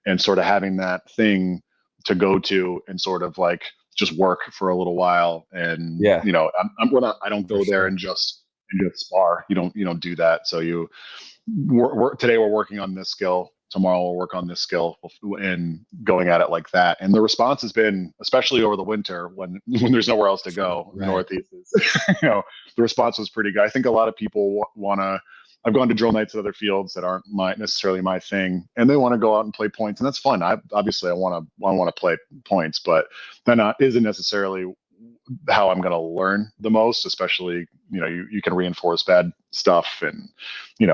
and sort of having that thing to go to and sort of like just work for a little while. And I don't go there and just spar. You don't do that. So you today we're working on this skill. Tomorrow we'll work on this skill, and going at it like that. And the response has been, especially over the winter when there's nowhere else to go, Right. the Northeast is, the response was pretty good. I think a lot of people want to. I've gone to drill nights at other fields that aren't necessarily my thing, and they want to go out and play points, and that's fun. Obviously I want to play points, but that isn't necessarily how I'm going to learn the most, especially, you can reinforce bad stuff, and,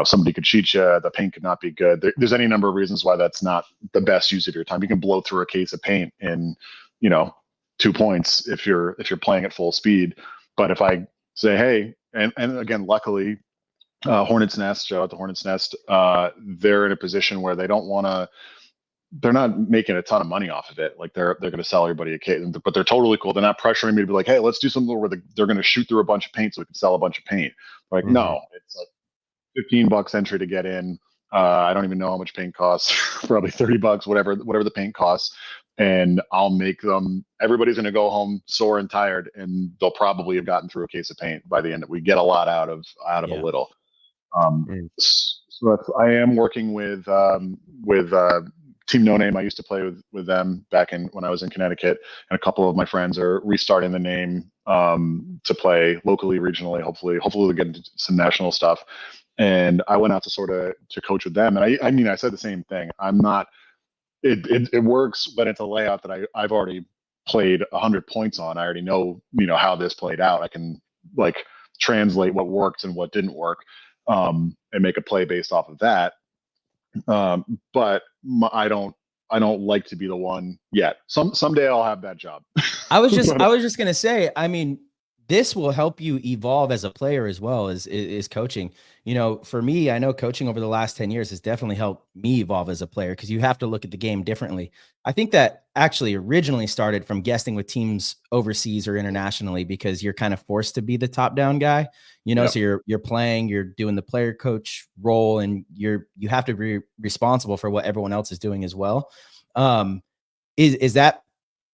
somebody could cheat you. The paint could not be good. There's any number of reasons why that's not the best use of your time. You can blow through a case of paint in, 2 points if you're playing at full speed. But if I say, hey, and again, luckily, Hornet's Nest, shout out to Hornet's Nest, they're in a position where they don't want to, they're not making a ton of money off of it. Like they're going to sell everybody a case, but they're totally cool. They're not pressuring me to be like, hey, let's do something where they're going to shoot through a bunch of paint so we can sell a bunch of paint. Like, no, it's like $15 entry to get in. I don't even know how much paint costs. Probably $30, whatever the paint costs. And I'll make them. Everybody's going to go home sore and tired, and they'll probably have gotten through a case of paint by the end. We get a lot out of a little. So I am working with Team No Name. I used to play with them back when I was in Connecticut, and a couple of my friends are restarting the name to play locally, regionally. Hopefully we'll get into some national stuff. And I went out to coach with them, and I said the same thing. I'm not. It works, but it's a layout that I've already played 100 points on. I already know how this played out. I can translate what worked and what didn't work, and make a play based off of that. But I don't like to be the one yet. Someday I'll have that job. I was just gonna say, I mean, this will help you evolve as a player as well as coaching. For me, I know coaching over the last 10 years has definitely helped me evolve as a player, because you have to look at the game differently. I think that actually originally started from guesting with teams overseas or internationally, because you're kind of forced to be the top down guy, Yep. So you're playing, you're doing the player coach role, and you have to be responsible for what everyone else is doing as well. Is that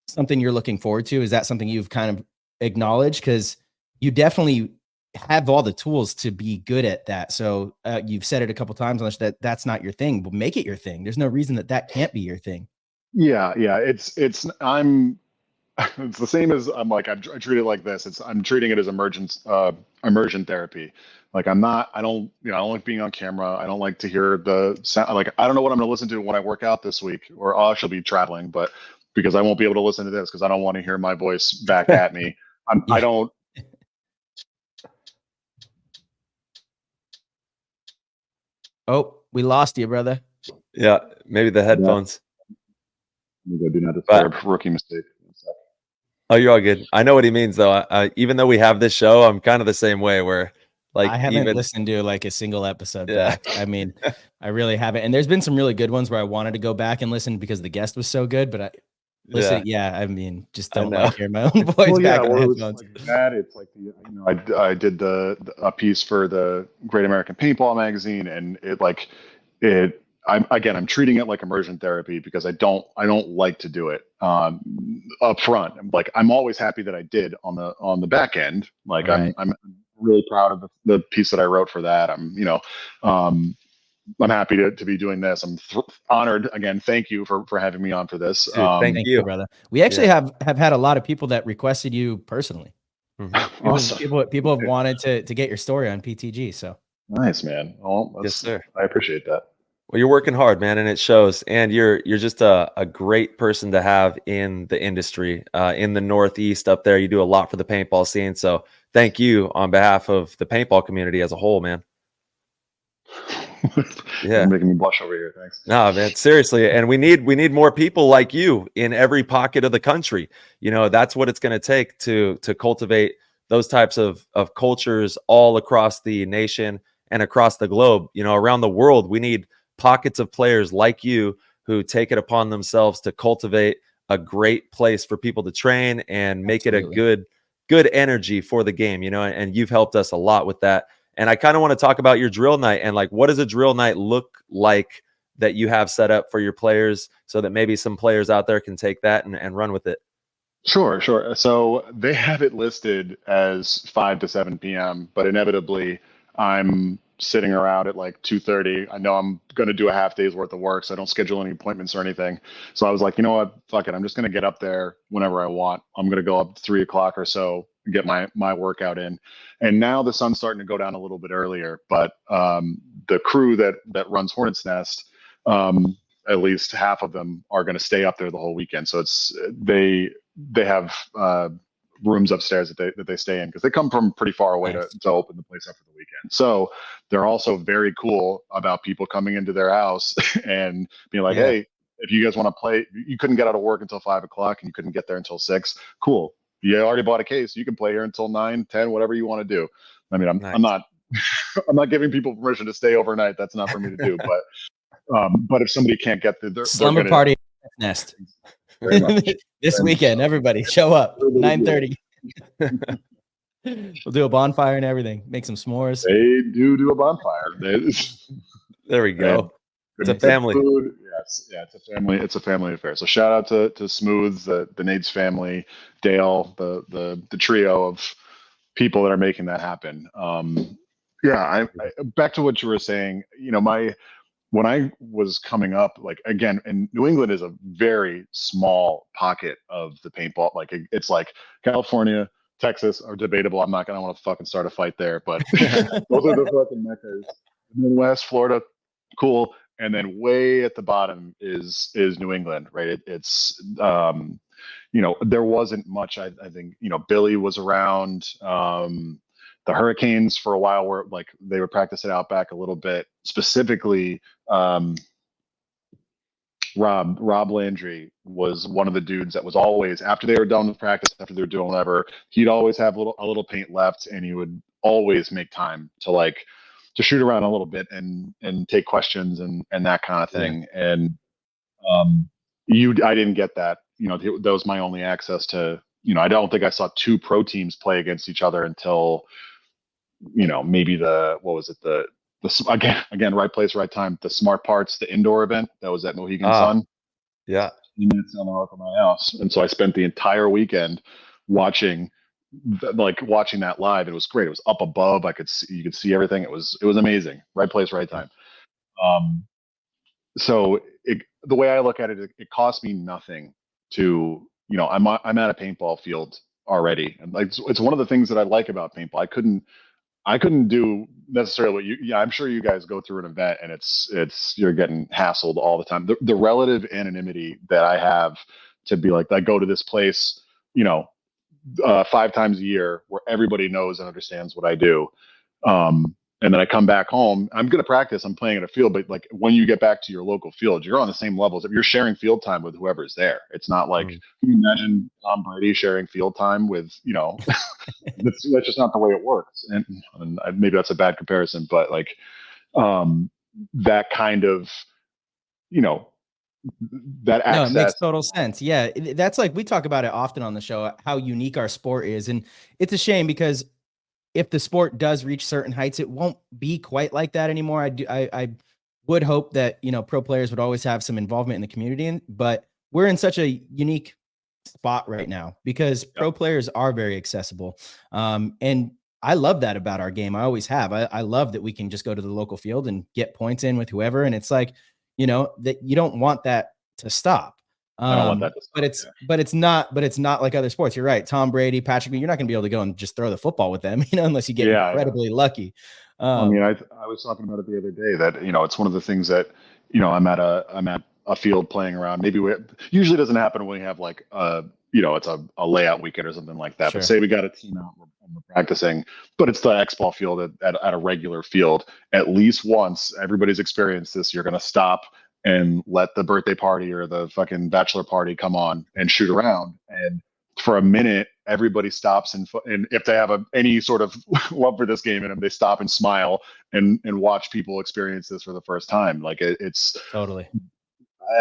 something you're looking forward to? Is that something you've kind of acknowledged? Because you definitely have all the tools to be good at that. So you've said it a couple times, unless that's not your thing, but make it your thing. There's no reason that can't be your thing. Yeah. It's the same as I treat it like this. I'm treating it as immersion therapy. Like I don't like being on camera. I don't like to hear the sound. Like, I don't know what I'm going to listen to when I work out this week, or I shall be traveling, but because I won't be able to listen to this, because I don't want to hear my voice back at me. I don't. Oh, we lost you, brother. Yeah, maybe the headphones. Yeah. Do not disturb. Rookie mistake. Oh, you're all good. I know what he means, though. Even though we have this show, I'm kind of the same way, where I haven't listened to a single episode back. I mean, I really haven't. And there's been some really good ones where I wanted to go back and listen because the guest was so good, but I mean, just don't like hearing my own voice back on the headphones. Like that. It's like I did a piece for the Great American Paintball magazine, and I'm treating it like immersion therapy, because I don't like to do it up front. Like, I'm always happy that I did on the back end. Like, right. I'm really proud of the piece that I wrote for that. I'm happy to be doing this. I'm honored. Again, thank you for having me on for this. Dude, thank you, brother. We actually have had a lot of people that requested you personally. Mm-hmm. Awesome. People have wanted to get your story on PTG. So nice, man. Well, yes, sir. I appreciate that. Well, you're working hard, man, and it shows. And you're just a great person to have in the industry, in the Northeast up there. You do a lot for the paintball scene. So thank you on behalf of the paintball community as a whole, man. Yeah, you're making me blush over here. Thanks. No, man, seriously. And we need more people like you in every pocket of the country. That's what it's going to take to cultivate those types of cultures all across the nation and across the globe. Around the world, we need pockets of players like you who take it upon themselves to cultivate a great place for people to train and make Absolutely. It a good energy for the game, and you've helped us a lot with that. And I kind of want to talk about your drill night, and what does a drill night look like that you have set up for your players, so that maybe some players out there can take that and run with it? Sure. So they have it listed as 5 to 7 p.m., but inevitably I'm sitting around at like 2:30. I know I'm going to do a half day's worth of work, so I don't schedule any appointments or anything. So I was like, you know what, fuck it. I'm just going to get up there whenever I want. I'm going to go up 3 o'clock or so and get my workout in. And now the sun's starting to go down a little bit earlier, but the crew that runs Hornets Nest, at least half of them are going to stay up there the whole weekend. So they have rooms upstairs that they stay in, because they come from pretty far away to open the place up for the weekend. So they're also very cool about people coming into their house and being like, hey, if you guys want to play, you couldn't get out of work until 5 o'clock and you couldn't get there until 6. Cool. You already bought a case. You can play here until 9, 10, whatever you want to do. I mean, I'm not I'm not giving people permission to stay overnight. That's not for me to do. But if somebody can't get the slumber party Nest this weekend, everybody show up 9:30. We'll do a bonfire and everything. Make some s'mores. They do a bonfire. There we go. It's a family. Food. Yes, yeah, it's a family. It's a family affair. So shout out to Smooth, the Nades family, Dale, the trio of people that are making that happen. I back to what you were saying. You know, when I was coming up, like, again, and New England is a very small pocket of the paintball. Like, it's like California, Texas are debatable. I don't want to fucking start a fight there, but those are the fucking meccas. And then West Florida, cool. And then way at the bottom is New England, right? It's there wasn't much. I think, Billy was around. The Hurricanes for a while were like, they would practice it out back a little bit. Specifically, Rob Landry was one of the dudes that was always, after they were done with practice, after they were doing whatever, he'd always have a little paint left, and he would always make time to shoot around a little bit and take questions and that kind of thing. Yeah. And I didn't get that. That was my only access to. I don't think I saw 2 pro teams play against each other until, maybe again, right place, right time. The Smart Parts, the indoor event that was at Mohegan Sun. Yeah. 10 minutes down the road from my house. And so I spent the entire weekend watching that live. It was great. It was up above. You could see everything. It was amazing. Right place, right time. So the way I look at it, it cost me nothing to, I'm at a paintball field already. And it's one of the things that I like about paintball. I couldn't do necessarily what I'm sure you guys go through an event and it's you're getting hassled all the time. The relative anonymity that I have to be like, I go to this place, 5 times a year where everybody knows and understands what I do. And then I come back home, I'm going to practice, I'm playing at a field, but like when you get back to your local field, you're on the same levels. If you're sharing field time with whoever's there, it's not like, can you imagine Tom Brady sharing field time with, that's just not the way it works. And maybe that's a bad comparison, but that kind of, that access. No, it makes total sense. Yeah. That's we talk about it often on the show, how unique our sport is. And it's a shame because if the sport does reach certain heights, it won't be quite like that anymore. I would hope that, pro players would always have some involvement in the community, but we're in such a unique spot right now because pro players are very accessible. And I love that about our game. I always have. I love that we can just go to the local field and get points in with whoever. And it's that you don't want that to stop. I don't want that to stop, but it's not like other sports. You're right. Tom Brady, Patrick, you're not going to be able to go and just throw the football with them, unless you get incredibly lucky. I was talking about it the other day that, it's one of the things that, I'm at a field playing around. Maybe usually doesn't happen when we have it's a layout weekend or something like that. Sure. But say we got a team out and we're practicing, but it's the X-ball field at a regular field. At least once, everybody's experienced this. You're going to stop and let the birthday party or the fucking bachelor party come on and shoot around. And for a minute, everybody stops and if they have any sort of love for this game in them, they stop and smile and watch people experience this for the first time. It's totally.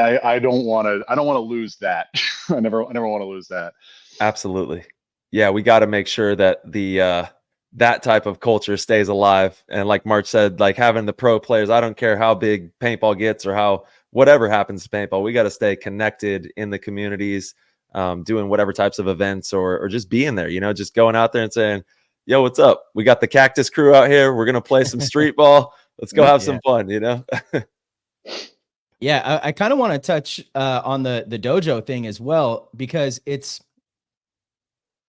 I don't want to lose that. I never want to lose that. Absolutely. Yeah, we got to make sure that that type of culture stays alive. And like March said, having the pro players, I don't care how big paintball gets or how whatever happens to paintball, we got to stay connected in the communities, doing whatever types of events or just being there, just going out there and saying, yo, what's up? We got the Cactus crew out here. We're going to play some street ball. Let's go have some fun, you know? Yeah, I kind of want to touch on the dojo thing as well, because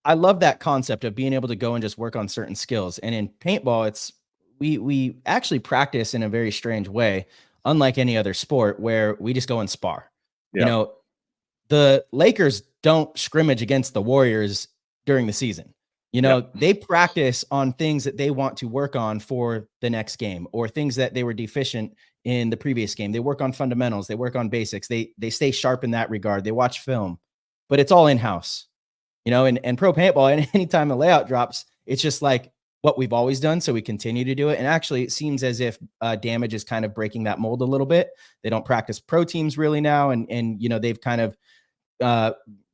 I love that concept of being able to go and just work on certain skills. And in paintball, we actually practice in a very strange way, unlike any other sport, where we just go and spar. Yeah. You know, the Lakers don't scrimmage against the Warriors during the season. You know, they practice on things that they want to work on for the next game, or things that they were deficient in the previous game. They work on fundamentals. They work on basics. They stay sharp in that regard. They watch film, but it's all in-house, you know, and pro paintball, and anytime a layout drops, it's just like what we've always done. So we continue to do it. And actually it seems as if Damage is kind of breaking that mold a little bit. They don't practice pro teams really now. And, you know, they've kind of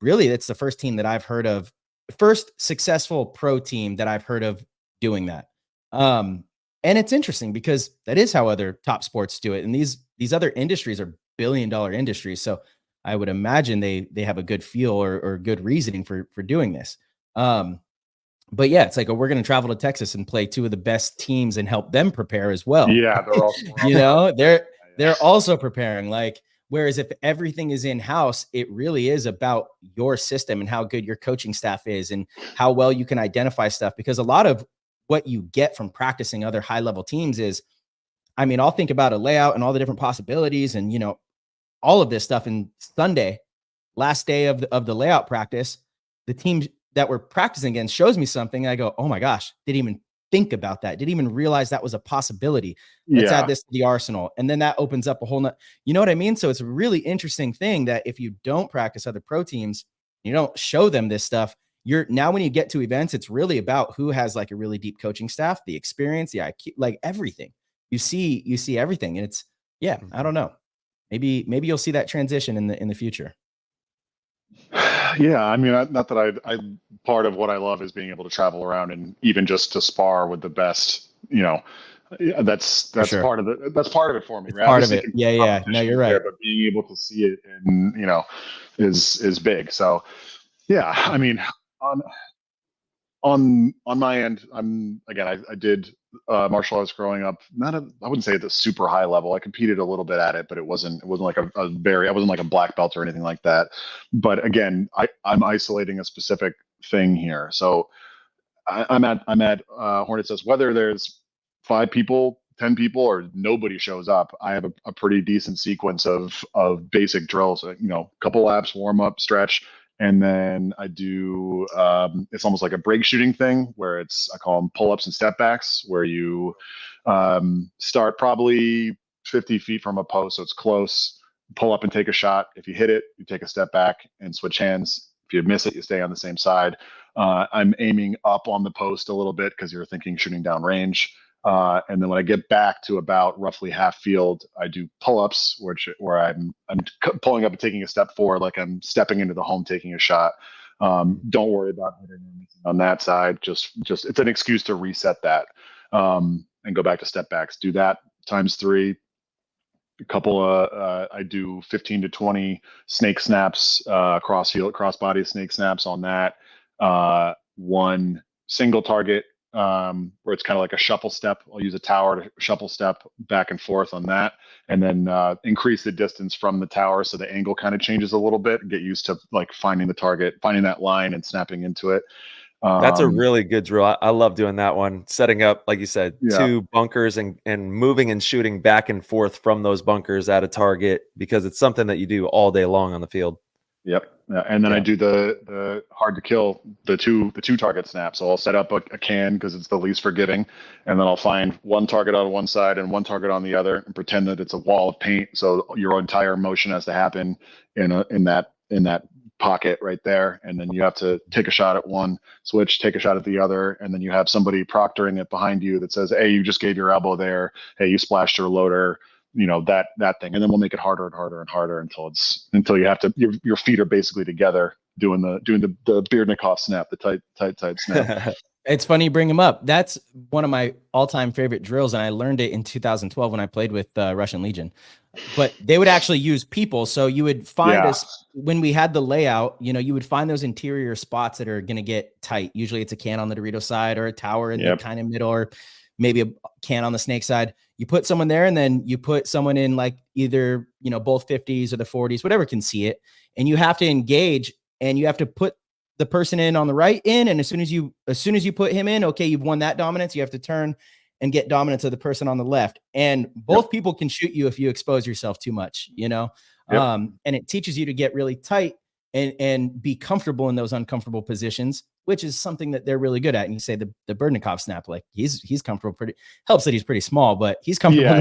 really, it's the first team that I've heard of, first successful pro team that I've heard of doing that. And it's interesting because that is how other top sports do it. And these other industries are billion-dollar industries. So I would imagine they have a good feel or good reasoning for doing this. But yeah, it's like, we're going to travel to Texas and play two of the best teams and help them prepare as well. Yeah, they're also you know, they're also preparing. Like, whereas if everything is in-house, it really is about your system and how good your coaching staff is and how well you can identify stuff. Because a lot of what you get from practicing other high-level teams is, I mean, I'll think about a layout and all the different possibilities and, you know, all of this stuff. And Sunday, last day of the layout practice, the team that we're practicing against shows me something. And I go, oh my gosh, didn't even think about that. Didn't even realize that was a possibility. Let's add this to the arsenal. And then that opens up a whole you know what I mean? So it's a really interesting thing that if you don't practice other pro teams, you don't show them this stuff. Now when you get to events, it's really about who has like a really deep coaching staff, the experience, the IQ, like everything. You see everything. And it's, I don't know. Maybe you'll see that transition in the future. Yeah, I mean, not that I part of what I love is being able to travel around and even just to spar with the best, you know, that's sure. Part of it. That's part of it for me. Right? Part of it. Yeah. No, you're right. There, but being able to see it and, you know, is big. So yeah, I mean, on my end, I did martial arts growing up. I wouldn't say at the super high level. I competed a little bit at it, but it wasn't like I wasn't like a black belt or anything like that. But again, I'm isolating a specific thing here. So I'm at Hornet says whether there's 5 people, 10 people, or nobody shows up, I have a pretty decent sequence of basic drills. You know, a couple laps, warm up, stretch. And then I do, it's almost like a break shooting thing where I call them pull-ups and step backs, where you start probably 50 feet from a post. So it's close, pull up and take a shot. If you hit it, you take a step back and switch hands. If you miss it, you stay on the same side. I'm aiming up on the post a little bit because you're thinking shooting down range. And then when I get back to about roughly half field, I do pull-ups, where I'm pulling up and taking a step forward, like I'm stepping into the home, taking a shot. Don't worry about hitting on that side. Just it's an excuse to reset that and go back to step backs. Do that times 3. A couple of I do 15 to 20 snake snaps, cross body snake snaps on that. One single target. Where it's kind of like a shuffle step. I'll use a tower to shuffle step back and forth on that, and then increase the distance from the tower so the angle kind of changes a little bit. Get used to like finding the target, finding that line, and snapping into it. That's a really good drill. I love doing that one. Setting up, like you said, 2 bunkers and moving and shooting back and forth from those bunkers at a target, because it's something that you do all day long on the field. Yep. And then I do the hard to kill, the two target snaps. So I'll set up a can because it's the least forgiving, and then I'll find one target on one side and one target on the other, and pretend that it's a wall of paint. So your entire motion has to happen in that pocket right there, and then you have to take a shot at one, switch, take a shot at the other, and then you have somebody proctoring it behind you that says, "Hey, you just gave your elbow there. Hey, you splashed your loader." You know, that thing, and then we'll make it harder and harder and harder until you have to, your feet are basically together doing the Beardnikoff snap, the tight snap. It's funny you bring him up. That's one of my all-time favorite drills, and I learned it in 2012 when I played with Russian Legion. But they would actually use people. So you would find us when we had the layout, you would find those interior spots that are going to get tight. Usually it's a can on the Dorito side or a tower in the kind of middle, or maybe a can on the snake side. You put someone there, and then you put someone in like either, both 50s or the 40s, whatever can see it. And you have to engage, and you have to put the person in on the right in. And as soon as you put him in, okay, you've won that dominance. You have to turn and get dominance of the person on the left. And both people can shoot you if you expose yourself too much, and it teaches you to get really tight and be comfortable in those uncomfortable positions, which is something that they're really good at. And you say the Berdnikov snap, like he's comfortable, helps that he's pretty small, but he's comfortable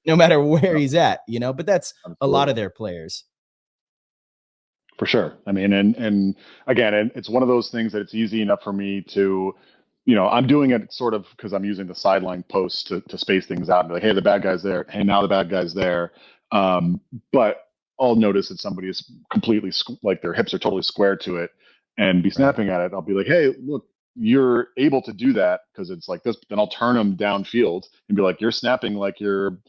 no matter where he's at, but that's a lot of their players. For sure. I mean, and again, it's one of those things that it's easy enough for me to, I'm doing it sort of because I'm using the sideline posts to space things out and be like, hey, the bad guy's there. Hey, now the bad guy's there. But I'll notice that somebody is completely like their hips are totally square to it and be snapping at it. I'll be like, hey, look, you're able to do that because it's like this. But then I'll turn them downfield and be like, you're snapping like your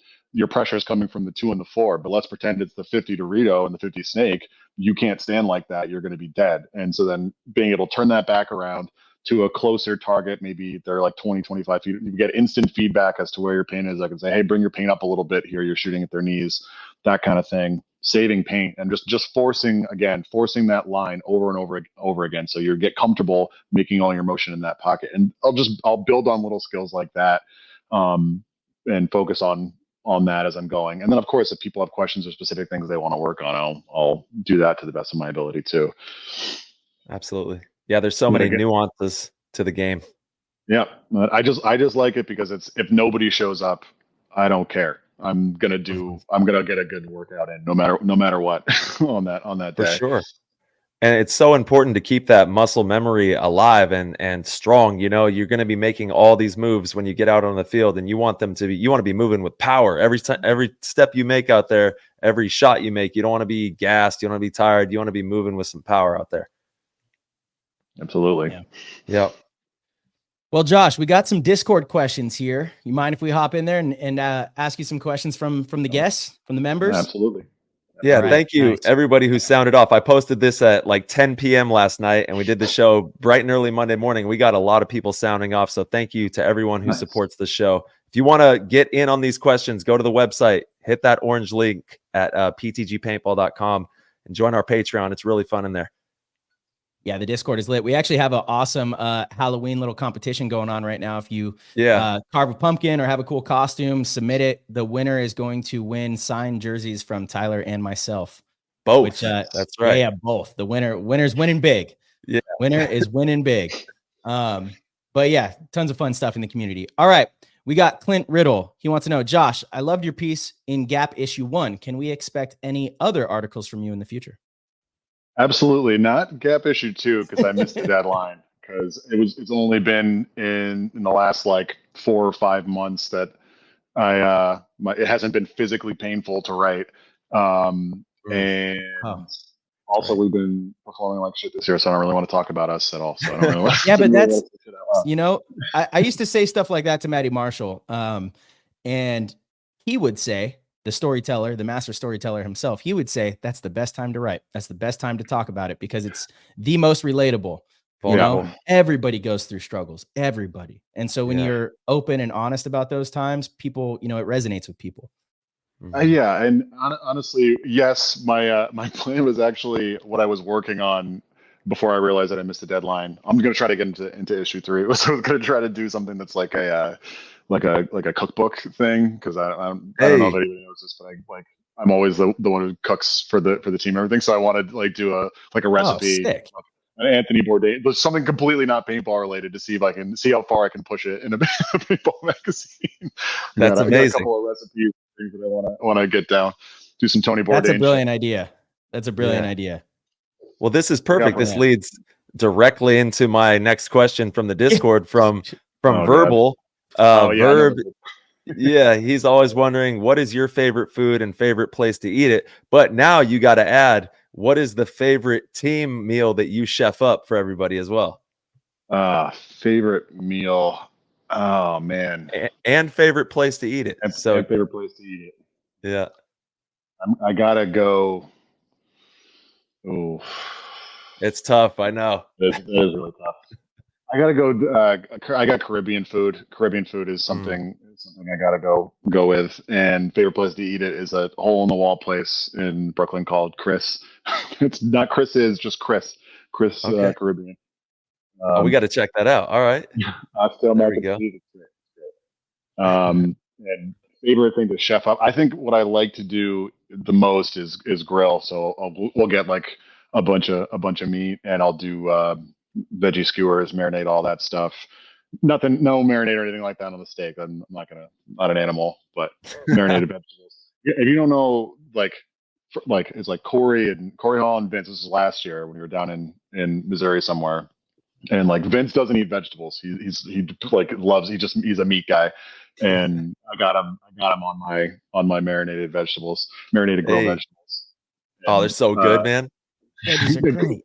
pressure is coming from the 2 and the 4, but let's pretend it's the 50 Dorito and the 50 snake. You can't stand like that. You're going to be dead. And so then being able to turn that back around to a closer target, maybe they're like 20, 25 feet. You get instant feedback as to where your paint is. I can say, hey, bring your paint up a little bit here. You're shooting at their knees, that kind of thing. Saving paint and just forcing that line over and over again. So you get comfortable making all your motion in that pocket. And I'll build on little skills like that and focus on that as I'm going. And then of course, if people have questions or specific things they want to work on, I'll do that to the best of my ability too. Absolutely. Yeah. There's so many nuances to the game. Yeah. I just like it because if nobody shows up, I don't care. I'm going to get a good workout in no matter what on that day. For sure. And it's so important to keep that muscle memory alive and strong. You're going to be making all these moves when you get out on the field, and you want to be moving with power every step you make out there, every shot you make. You don't want to be gassed. You don't want to be tired. You want to be moving with some power out there. Absolutely. Yeah. Well, Josh, we got some Discord questions here. You mind if we hop in there and ask you some questions from the guests, from the members? Absolutely. Yeah, right, thank you, everybody who sounded off. I posted this at like 10 p.m. last night, and we did the show bright and early Monday morning. We got a lot of people sounding off, so thank you to everyone who supports the show. If you want to get in on these questions, go to the website, hit that orange link at ptgpaintball.com, and join our Patreon. It's really fun in there. Yeah, the Discord is lit. We actually have an awesome Halloween little competition going on right now. If you carve a pumpkin or have a cool costume, submit it. The winner is going to win signed jerseys from Tyler and myself. Both. Which, that's right. Yeah, both. The winner's winning big. Yeah. Winner is winning big. But yeah, tons of fun stuff in the community. All right. We got Clint Riddle. He wants to know, Josh, I loved your piece in Gap issue 1. Can we expect any other articles from you in the future? Absolutely not. Gap issue 2 because I missed the deadline because it's only been in the last like 4 or 5 months that it hasn't been physically painful to write. Also we've been performing like shit this year, so I don't really want to talk about us at all. So I don't really yeah, but that's I used to say stuff like that to Matty Marshall, and he would say, the storyteller, the master storyteller himself, he would say that's the best time to write. That's the best time to talk about it because it's the most relatable. Everybody goes through struggles, everybody. And so when you're open and honest about those times, people, it resonates with people. Yeah. And honestly, yes, my plan was actually what I was working on before I realized that I missed the deadline. I'm going to try to get into issue 3. So I was going to try to do something that's like a cookbook thing because I don't know if anybody knows this, but I'm always the one who cooks for the team and everything. So I wanted to do a recipe, an Anthony Bourdain, but something completely not paintball related to see if I can see how far I can push it in a paintball magazine. That's amazing. I got a couple of recipes things that I want to get down. Do some Tony Bourdain. That's a brilliant idea. That's a brilliant idea. Well, this is perfect. This leads directly into my next question from the Discord from Verbal. Verb. Yeah, he's always wondering what is your favorite food and favorite place to eat it. But now you got to add, what is the favorite team meal that you chef up for everybody as well? Favorite meal. Oh man. And favorite place to eat it. And So favorite place to eat it. yeah. I gotta go. Oh, It's tough, I know. it is really tough. I gotta go. I got Caribbean food. Caribbean food is something I gotta go with. And favorite place to eat it is a hole in the wall place in Brooklyn called Chris. It's not Chris, is just Chris. Chris Okay. Caribbean. We got to check that out. All right. Oxtail There mac we and go. cheese. It's great. And favorite thing to chef up. I think what I like to do the most is grill. So we'll get like a bunch of meat, and I'll do veggie skewers, marinate all that stuff. Nothing, no marinade or anything like that on the steak. I'm not not an animal, but marinated vegetables. If you don't know, like it's like Corey Hall and Vince. This was last year when we were down in Missouri somewhere. And like Vince doesn't eat vegetables. He like loves. He's a meat guy, and I got him on my marinated grilled vegetables. Oh, they're And, so good, man. Veggies are great.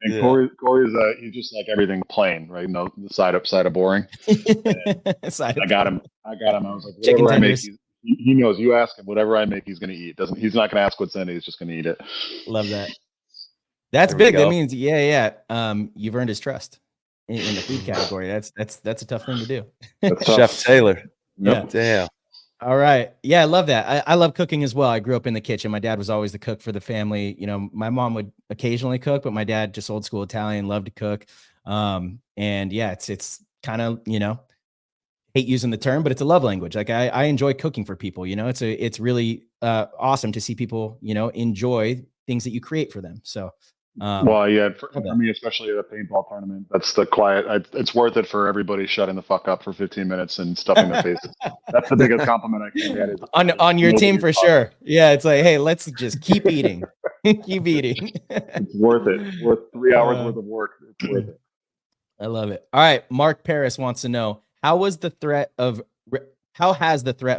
And Yeah. Corey's he's just like everything plain, right? No, the side of boring. I got him. I was like, Chicken whatever I make, tenders. he knows. You ask him, whatever I make, he's gonna eat. He's not gonna ask what's in it. He's just gonna eat it. Love that. That's There we big. That go. means, you've earned his trust in the food category. That's a tough thing to do. That's tough. Chef Taylor. Yeah. Damn. All right. Yeah, I love that. I love cooking as well. I grew up in the kitchen. My dad was always the cook for the family. You know, my mom would occasionally cook, but my dad, just old school Italian, loved to cook. And yeah, it's kind of, hate using the term, but it's a love language. Like I enjoy cooking for people, it's really awesome to see people, enjoy things that you create for them. So, Well, yeah, for me, especially at a paintball tournament, that's the quiet. It's worth it for everybody shutting the fuck up for 15 minutes and stuffing their faces. That's the biggest compliment I can get. On your team for sure. Yeah, it's like, hey, let's just keep eating, keep eating. It's worth it. It's worth 3 hours worth of work. It's worth it. I love it. All right, Mark Paris wants to know how has the threat of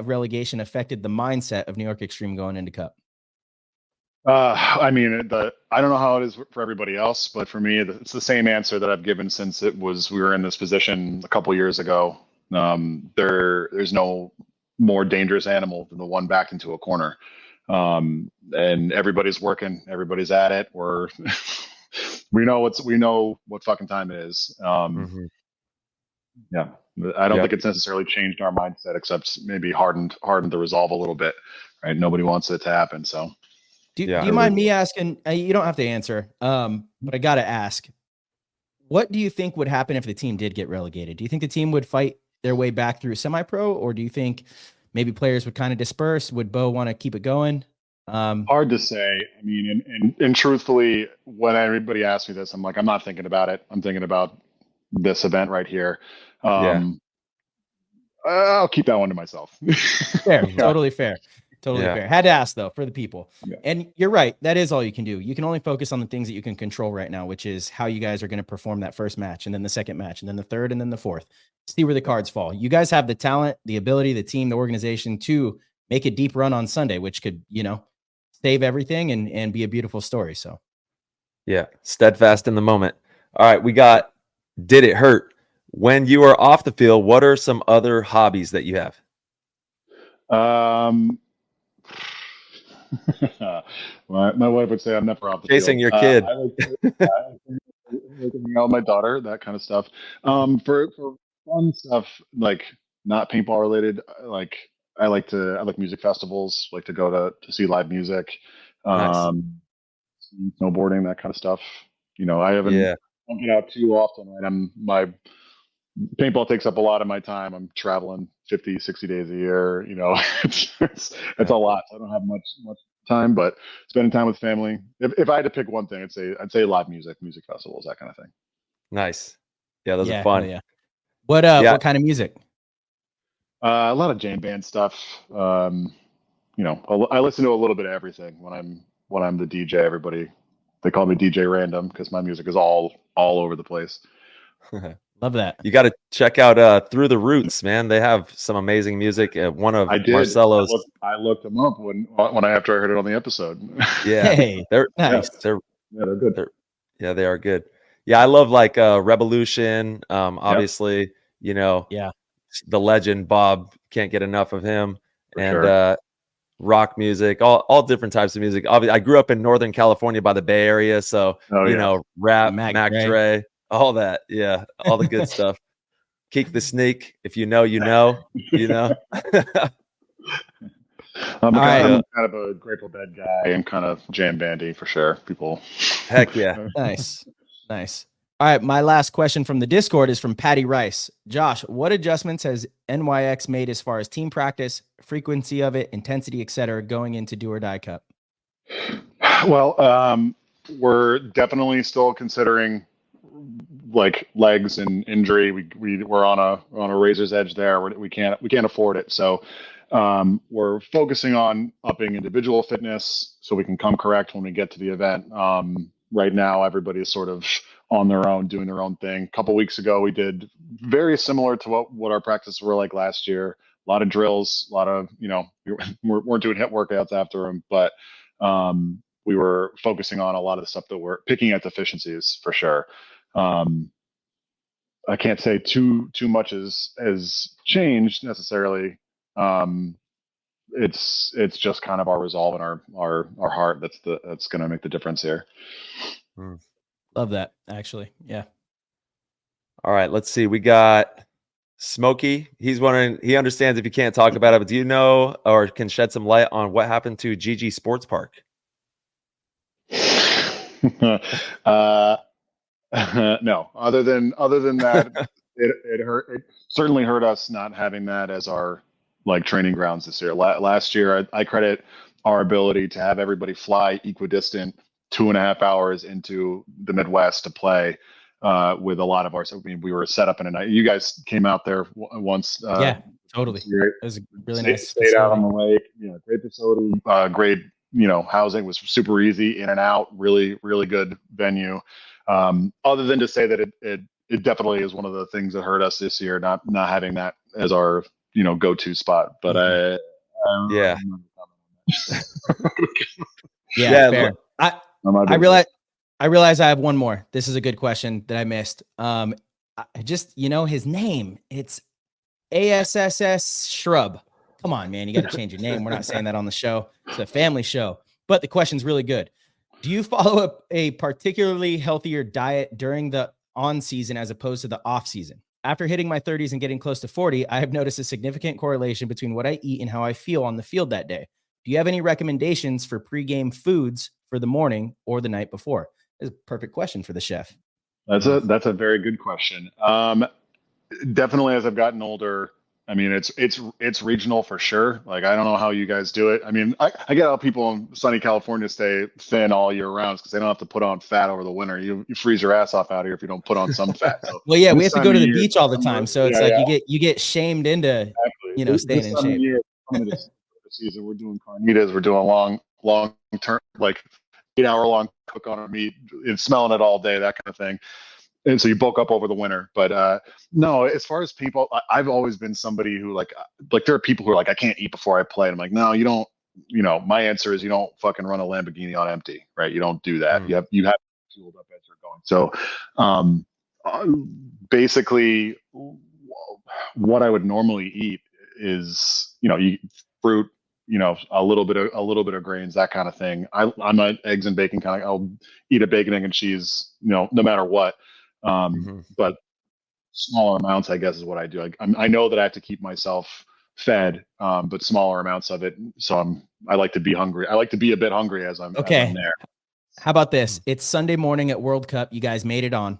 relegation affected the mindset of New York Extreme going into Cup? I mean, I don't know how it is for everybody else, but for me, it's the same answer that I've given since we were in this position a couple years ago. There's no more dangerous animal than the one backed into a corner. And everybody's working, everybody's at it. We know what fucking time it is. Yeah, I don't think it's necessarily changed our mindset, except maybe hardened the resolve a little bit. Right? Nobody wants it to happen, so. Do you mind me asking? You don't have to answer, but I got to ask. What do you think would happen if the team did get relegated? Do you think the team would fight their way back through semi-pro, or do you think maybe players would kind of disperse? Would Bo want to keep it going? Hard to say. I mean, and truthfully, when everybody asks me this, I'm like, I'm not thinking about it. I'm thinking about this event right here. I'll keep that one to myself. Fair, totally fair. Totally fair. Had to ask though for the people. Yeah. And you're right. That is all you can do. You can only focus on the things that you can control right now, which is how you guys are going to perform that first match, and then the second match, and then the third, and then the fourth. See where the cards fall. You guys have the talent, the ability, the team, the organization to make a deep run on Sunday, which could, save everything and be a beautiful story. So yeah, steadfast in the moment. All right, we got Did It Hurt? When you are off the field, what are some other hobbies that you have? My wife would say I'm never off the Chasing field. your kid. I like hanging out with my daughter, that kind of stuff. For fun stuff, like not paintball related, I like music festivals, like to go to see live music, Nice. snowboarding, that kind of stuff. I don't get out too often. Right? My paintball takes up a lot of my time. I'm traveling 50, 60 days a year. It's a lot. I don't have much time, but spending time with family. If I had to pick one thing, I'd say live music festivals, that kind of thing. Nice. Yeah, those are fun. Yeah. What kind of music? A lot of jam band stuff. I listen to a little bit of everything when I'm the DJ. Everybody, they call me DJ Random because my music is all over the place. Love that. You got to check out Through the Roots, man. They have some amazing music. One of Marcelo's. I looked them up after I heard it on the episode. Yeah, hey, they're nice. They're good. They are good. Yeah, I love like Revolution. Obviously, you know, Yeah. the legend Bob, can't get enough of him. For And sure. rock music, all different types of music. Obviously, I grew up in Northern California by the Bay Area, so Oh you yeah. know, rap, Mac Mac Dre. Dre, all that. Yeah, all the good stuff. Keek the Sneak, if you know, you know, you know. All right. I'm kind of a Grateful Dead guy and kind of jam bandy for sure. People. Heck yeah. Nice. Nice. All right. My last question from the Discord is from Patty Rice. Josh, what adjustments has NYX made as far as team practice, frequency of it, intensity, etc., going into Do or Die Cup? Well, we're definitely still considering like legs and injury. We're on a razor's edge there. We can't afford it. So we're focusing on upping individual fitness so we can come correct when we get to the event. Right now, everybody is sort of on their own, doing their own thing. A couple weeks ago, we did very similar to what our practices were like last year. A lot of drills, a lot of, we weren't doing hit workouts after them, but we were focusing on a lot of the stuff that we're picking at deficiencies for sure. I can't say too much has changed necessarily. It's just kind of our resolve and our heart that's going to make the difference here. Love that, actually. Yeah. All right, let's see. We got Smokey. He's wondering, he understands if you can't talk about it, but do you know or can shed some light on what happened to GG Sports Park? No, other than that, it certainly hurt us not having that as our like training grounds this year. Last year, I credit our ability to have everybody fly equidistant 2.5 hours into the Midwest to play with a lot of our. I mean, we were set up in a night. You guys came out there once. Yeah, totally. It was a really nice stayed out facility. on the lake. Great facility. Great. Housing was super easy, in and out. Really, really good venue. Other than to say that it definitely is one of the things that hurt us this year, not having that as our go-to spot. But Yeah. Yeah, fair. Look, I realize I have one more. This is a good question that I missed. His name, it's AHSBIZ Shrub. Come on, man. You got to change your name. We're not saying that on the show. It's a family show, but the question's really good. Do you follow a particularly healthier diet during the on season as opposed to the off season? After hitting my 30s and getting close to 40, I have noticed a significant correlation between what I eat and how I feel on the field that day. Do you have any recommendations for pregame foods for the morning or the night before? That's a perfect question for the chef. That's a very good question. Definitely, as I've gotten older, I mean, it's regional for sure. Like, I don't know how you guys do it. I mean, I get how people in sunny California stay thin all year round because they don't have to put on fat over the winter. You freeze your ass off out here if you don't put on some fat. So well, yeah, we have to go to the beach all the time, so it's you get shamed into staying in shape. Year, the season, we're doing carnitas, we're doing long term, like 8-hour long cook on our meat, it's smelling it all day, that kind of thing. And so you bulk up over the winter. But no, as far as people, I've always been somebody who like there are people who are like, I can't eat before I play. And I'm like, no, you don't. My answer is you don't fucking run a Lamborghini on empty, right? You don't do that. You have fueled up as you're going. So basically, what I would normally eat is you fruit, a little bit of grains, that kind of thing. I'm an eggs and bacon kind of. I'll eat a bacon, egg, and cheese, no matter what. But smaller amounts, I guess, is what I do. I know that I have to keep myself fed, but smaller amounts of it. So I like to be hungry. I like to be a bit hungry as I'm there. How about this? It's Sunday morning at World Cup. You guys made it on.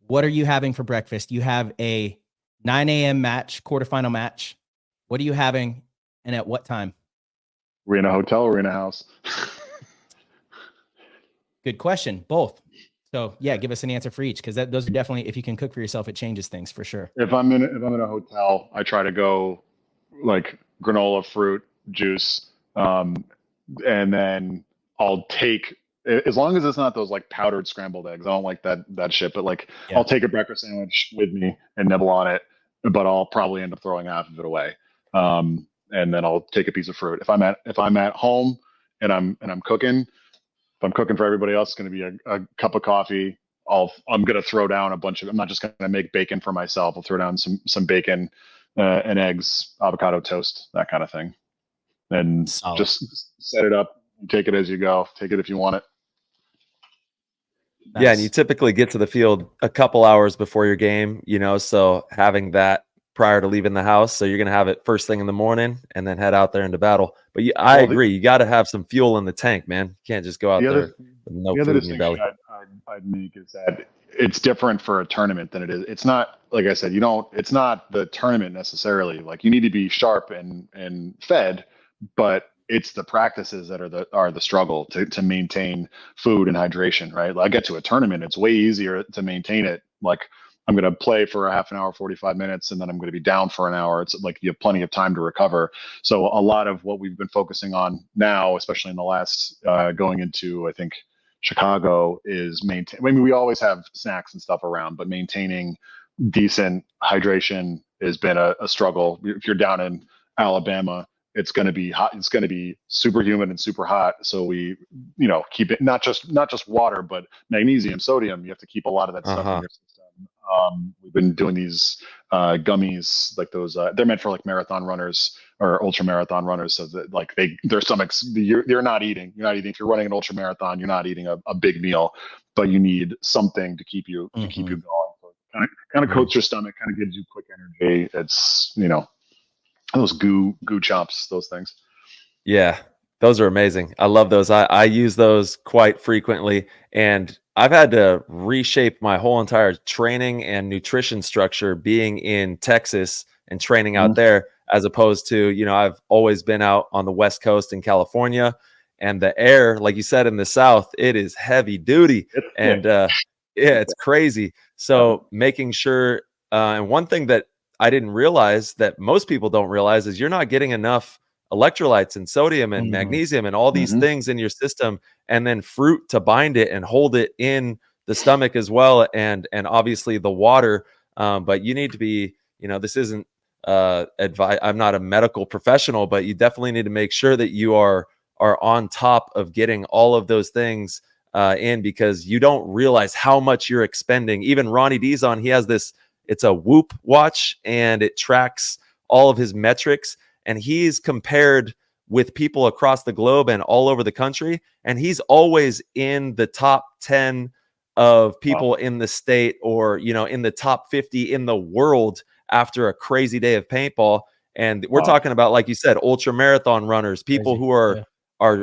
What are you having for breakfast? You have a 9 a.m. match, quarterfinal match. What are you having, and at what time? We're in a hotel or in a house? Good question. Both. So yeah, give us an answer for each, because those are definitely, if you can cook for yourself, it changes things for sure. If I'm in a hotel, I try to go like granola, fruit, juice, and then I'll take, as long as it's not those like powdered scrambled eggs. I don't like that shit. But I'll take a breakfast sandwich with me and nibble on it, but I'll probably end up throwing half of it away. And then I'll take a piece of fruit. If I'm at home and I'm cooking. If I'm cooking for everybody else, it's going to be a cup of coffee, I'm gonna throw down a bunch of. I'm not just gonna make bacon for myself. I'll throw down some bacon and eggs, avocado toast, that kind of thing, and Solid. just set it up. Take it as you go. Take it if you want it. Yeah, and Nice. you typically get to the field a couple hours before your game, so having that prior to leaving the house, so you're going to have it first thing in the morning and then head out there into battle. But I agree, you got to have some fuel in the tank, man. You can't just go out there with no the other food in your belly. distinction I'd make is that it's different for a tournament than it is. It's not, like I said, it's not the tournament necessarily. Like, you need to be sharp and fed, but it's the practices that are the struggle to maintain food and hydration, right? Like, I get to a tournament, it's way easier to maintain it. Like, I'm going to play for a half an hour, 45 minutes, and then I'm going to be down for an hour. It's like you have plenty of time to recover. So a lot of what we've been focusing on now, especially in the last going into, I think, Chicago, is maintain. I mean, we always have snacks and stuff around, but maintaining decent hydration has been a struggle. If you're down in Alabama, it's going to be hot. It's going to be super humid and super hot. So we, keep it not just water, but magnesium, sodium. You have to keep a lot of that stuff in your system. We've been doing these gummies, like those. They're meant for like marathon runners or ultra marathon runners, so that like their stomachs. You're not eating. You're not eating. If you're running an ultra marathon, you're not eating a big meal, but you need something to keep you going. So kind of coats your stomach, kind of gives you quick energy. It's those goo chomps, those things. Yeah, those are amazing. I love those. I use those quite frequently, and I've had to reshape my whole entire training and nutrition structure being in Texas and training out there, as opposed to, I've always been out on the West Coast in California, and the air, like you said, in the South, it is heavy duty. And it's crazy. So making sure, and one thing that I didn't realize that most people don't realize is you're not getting enough electrolytes and sodium and magnesium and all these things in your system, and then fruit to bind it and hold it in the stomach as well, and obviously the water. But you need to be, this isn't advice. I'm not a medical professional, but you definitely need to make sure that you are on top of getting all of those things in, because you don't realize how much you're expending. Even Ronnie Dizon, he has this, it's a Whoop watch, and it tracks all of his metrics, and he's compared with people across the globe and all over the country, and he's always in the top 10 of people in the state, or in the top 50 in the world after a crazy day of paintball. And we're talking about, like you said, ultra marathon runners, people who are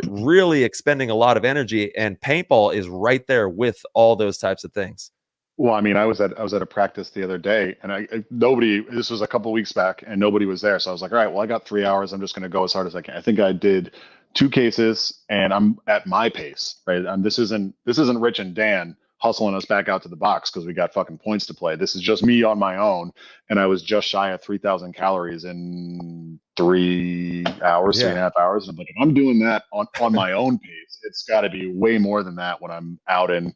really expending a lot of energy, and paintball is right there with all those types of things. Well, I mean, I was at a practice the other day, and nobody. This was a couple of weeks back, and nobody was there. So I was like, all right, well, I got 3 hours. I'm just going to go as hard as I can. I think I did 2 cases, and I'm at my pace, right? This isn't Rich and Dan hustling us back out to the box because we got fucking points to play. This is just me on my own, and I was just shy of 3,000 calories in 3 hours, 3.5 hours. And I'm like, if I'm doing that on my own pace, it's got to be way more than that when I'm out in,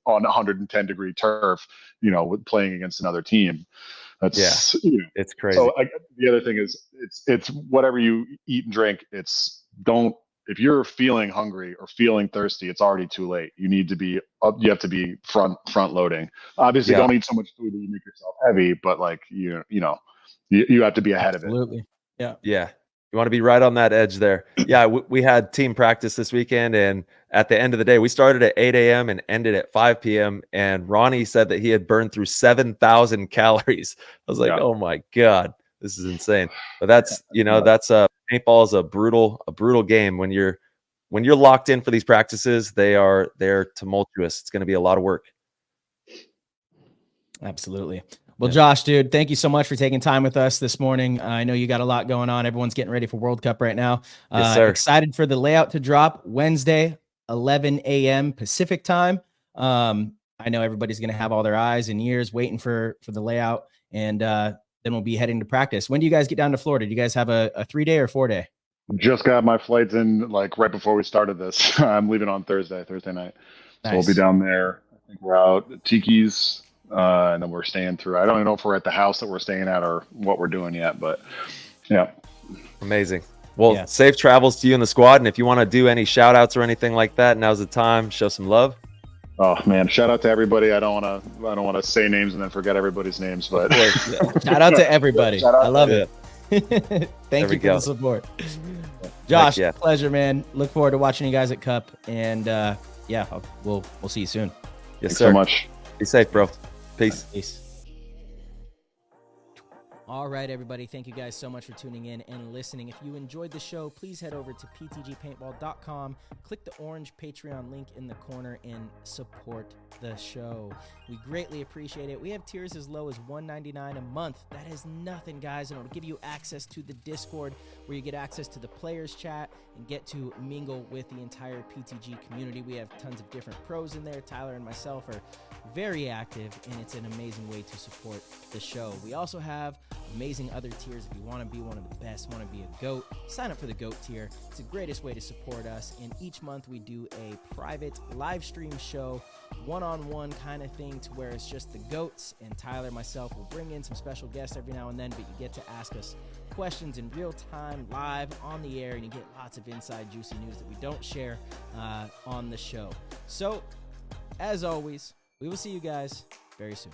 on 110-degree turf, with playing against another team. That's it's crazy. So the other thing is, it's whatever you eat and drink. If you're feeling hungry or feeling thirsty, it's already too late. You need to be you have to be front loading. Obviously, don't eat so much food that you make yourself heavy, but like you have to be ahead of it. Absolutely. Yeah. You want to be right on that edge there. Yeah, we had team practice this weekend, and at the end of the day, we started at 8 a.m. and ended at 5 p.m. And Ronnie said that he had burned through 7,000 calories. I was like, oh my God, this is insane. But that's, paintball is a brutal game. When you're locked in for these practices, they're tumultuous. It's going to be a lot of work. Absolutely. Well, Josh, dude, thank you so much for taking time with us this morning. I know you got a lot going on. Everyone's getting ready for World Cup right now. Yes, sir. Excited for the layout to drop Wednesday, 11 a.m. Pacific time. I know everybody's going to have all their eyes and ears waiting for the layout, and then we'll be heading to practice. When do you guys get down to Florida? Do you guys have a 3-day or 4-day? Just got my flights in like right before we started this. I'm leaving on Thursday night. So we'll be down there. I think we're out at Tiki's. And then we're staying through. I don't even know if we're at the house that we're staying at or what we're doing yet, but yeah. Amazing. Well, safe travels to you and the squad. And if you want to do any shout outs or anything like that, now's the time. Show some love. Oh man, shout out to everybody. I don't want to say names and then forget everybody's names, but shout out to everybody. Shout out I love to it. Thank you for the support. Josh, pleasure, man. Look forward to watching you guys at Cup, and we'll see you soon. Yes, sir. So much. Be safe, bro. Peace. All right, everybody. Thank you guys so much for tuning in and listening. If you enjoyed the show, please head over to ptgpaintball.com, click the orange Patreon link in the corner, and support the show. We greatly appreciate it. We have tiers as low as $1.99 a month. That is nothing, guys, and it'll give you access to the Discord, where you get access to the players chat and get to mingle with the entire PTG community. We have tons of different pros in there. Tyler and myself are very active, and it's an amazing way to support the show. We also have amazing other tiers. If you want to be one of the best, want to be a GOAT, sign up for the GOAT tier. It's the greatest way to support us, and each month we do a private live stream show, one-on-one kind of thing, to where it's just the GOATs, and Tyler, myself, will bring in some special guests every now and then, but you get to ask us questions in real time, live, on the air, and you get lots of inside juicy news that we don't share on the show. So, as always, we will see you guys very soon.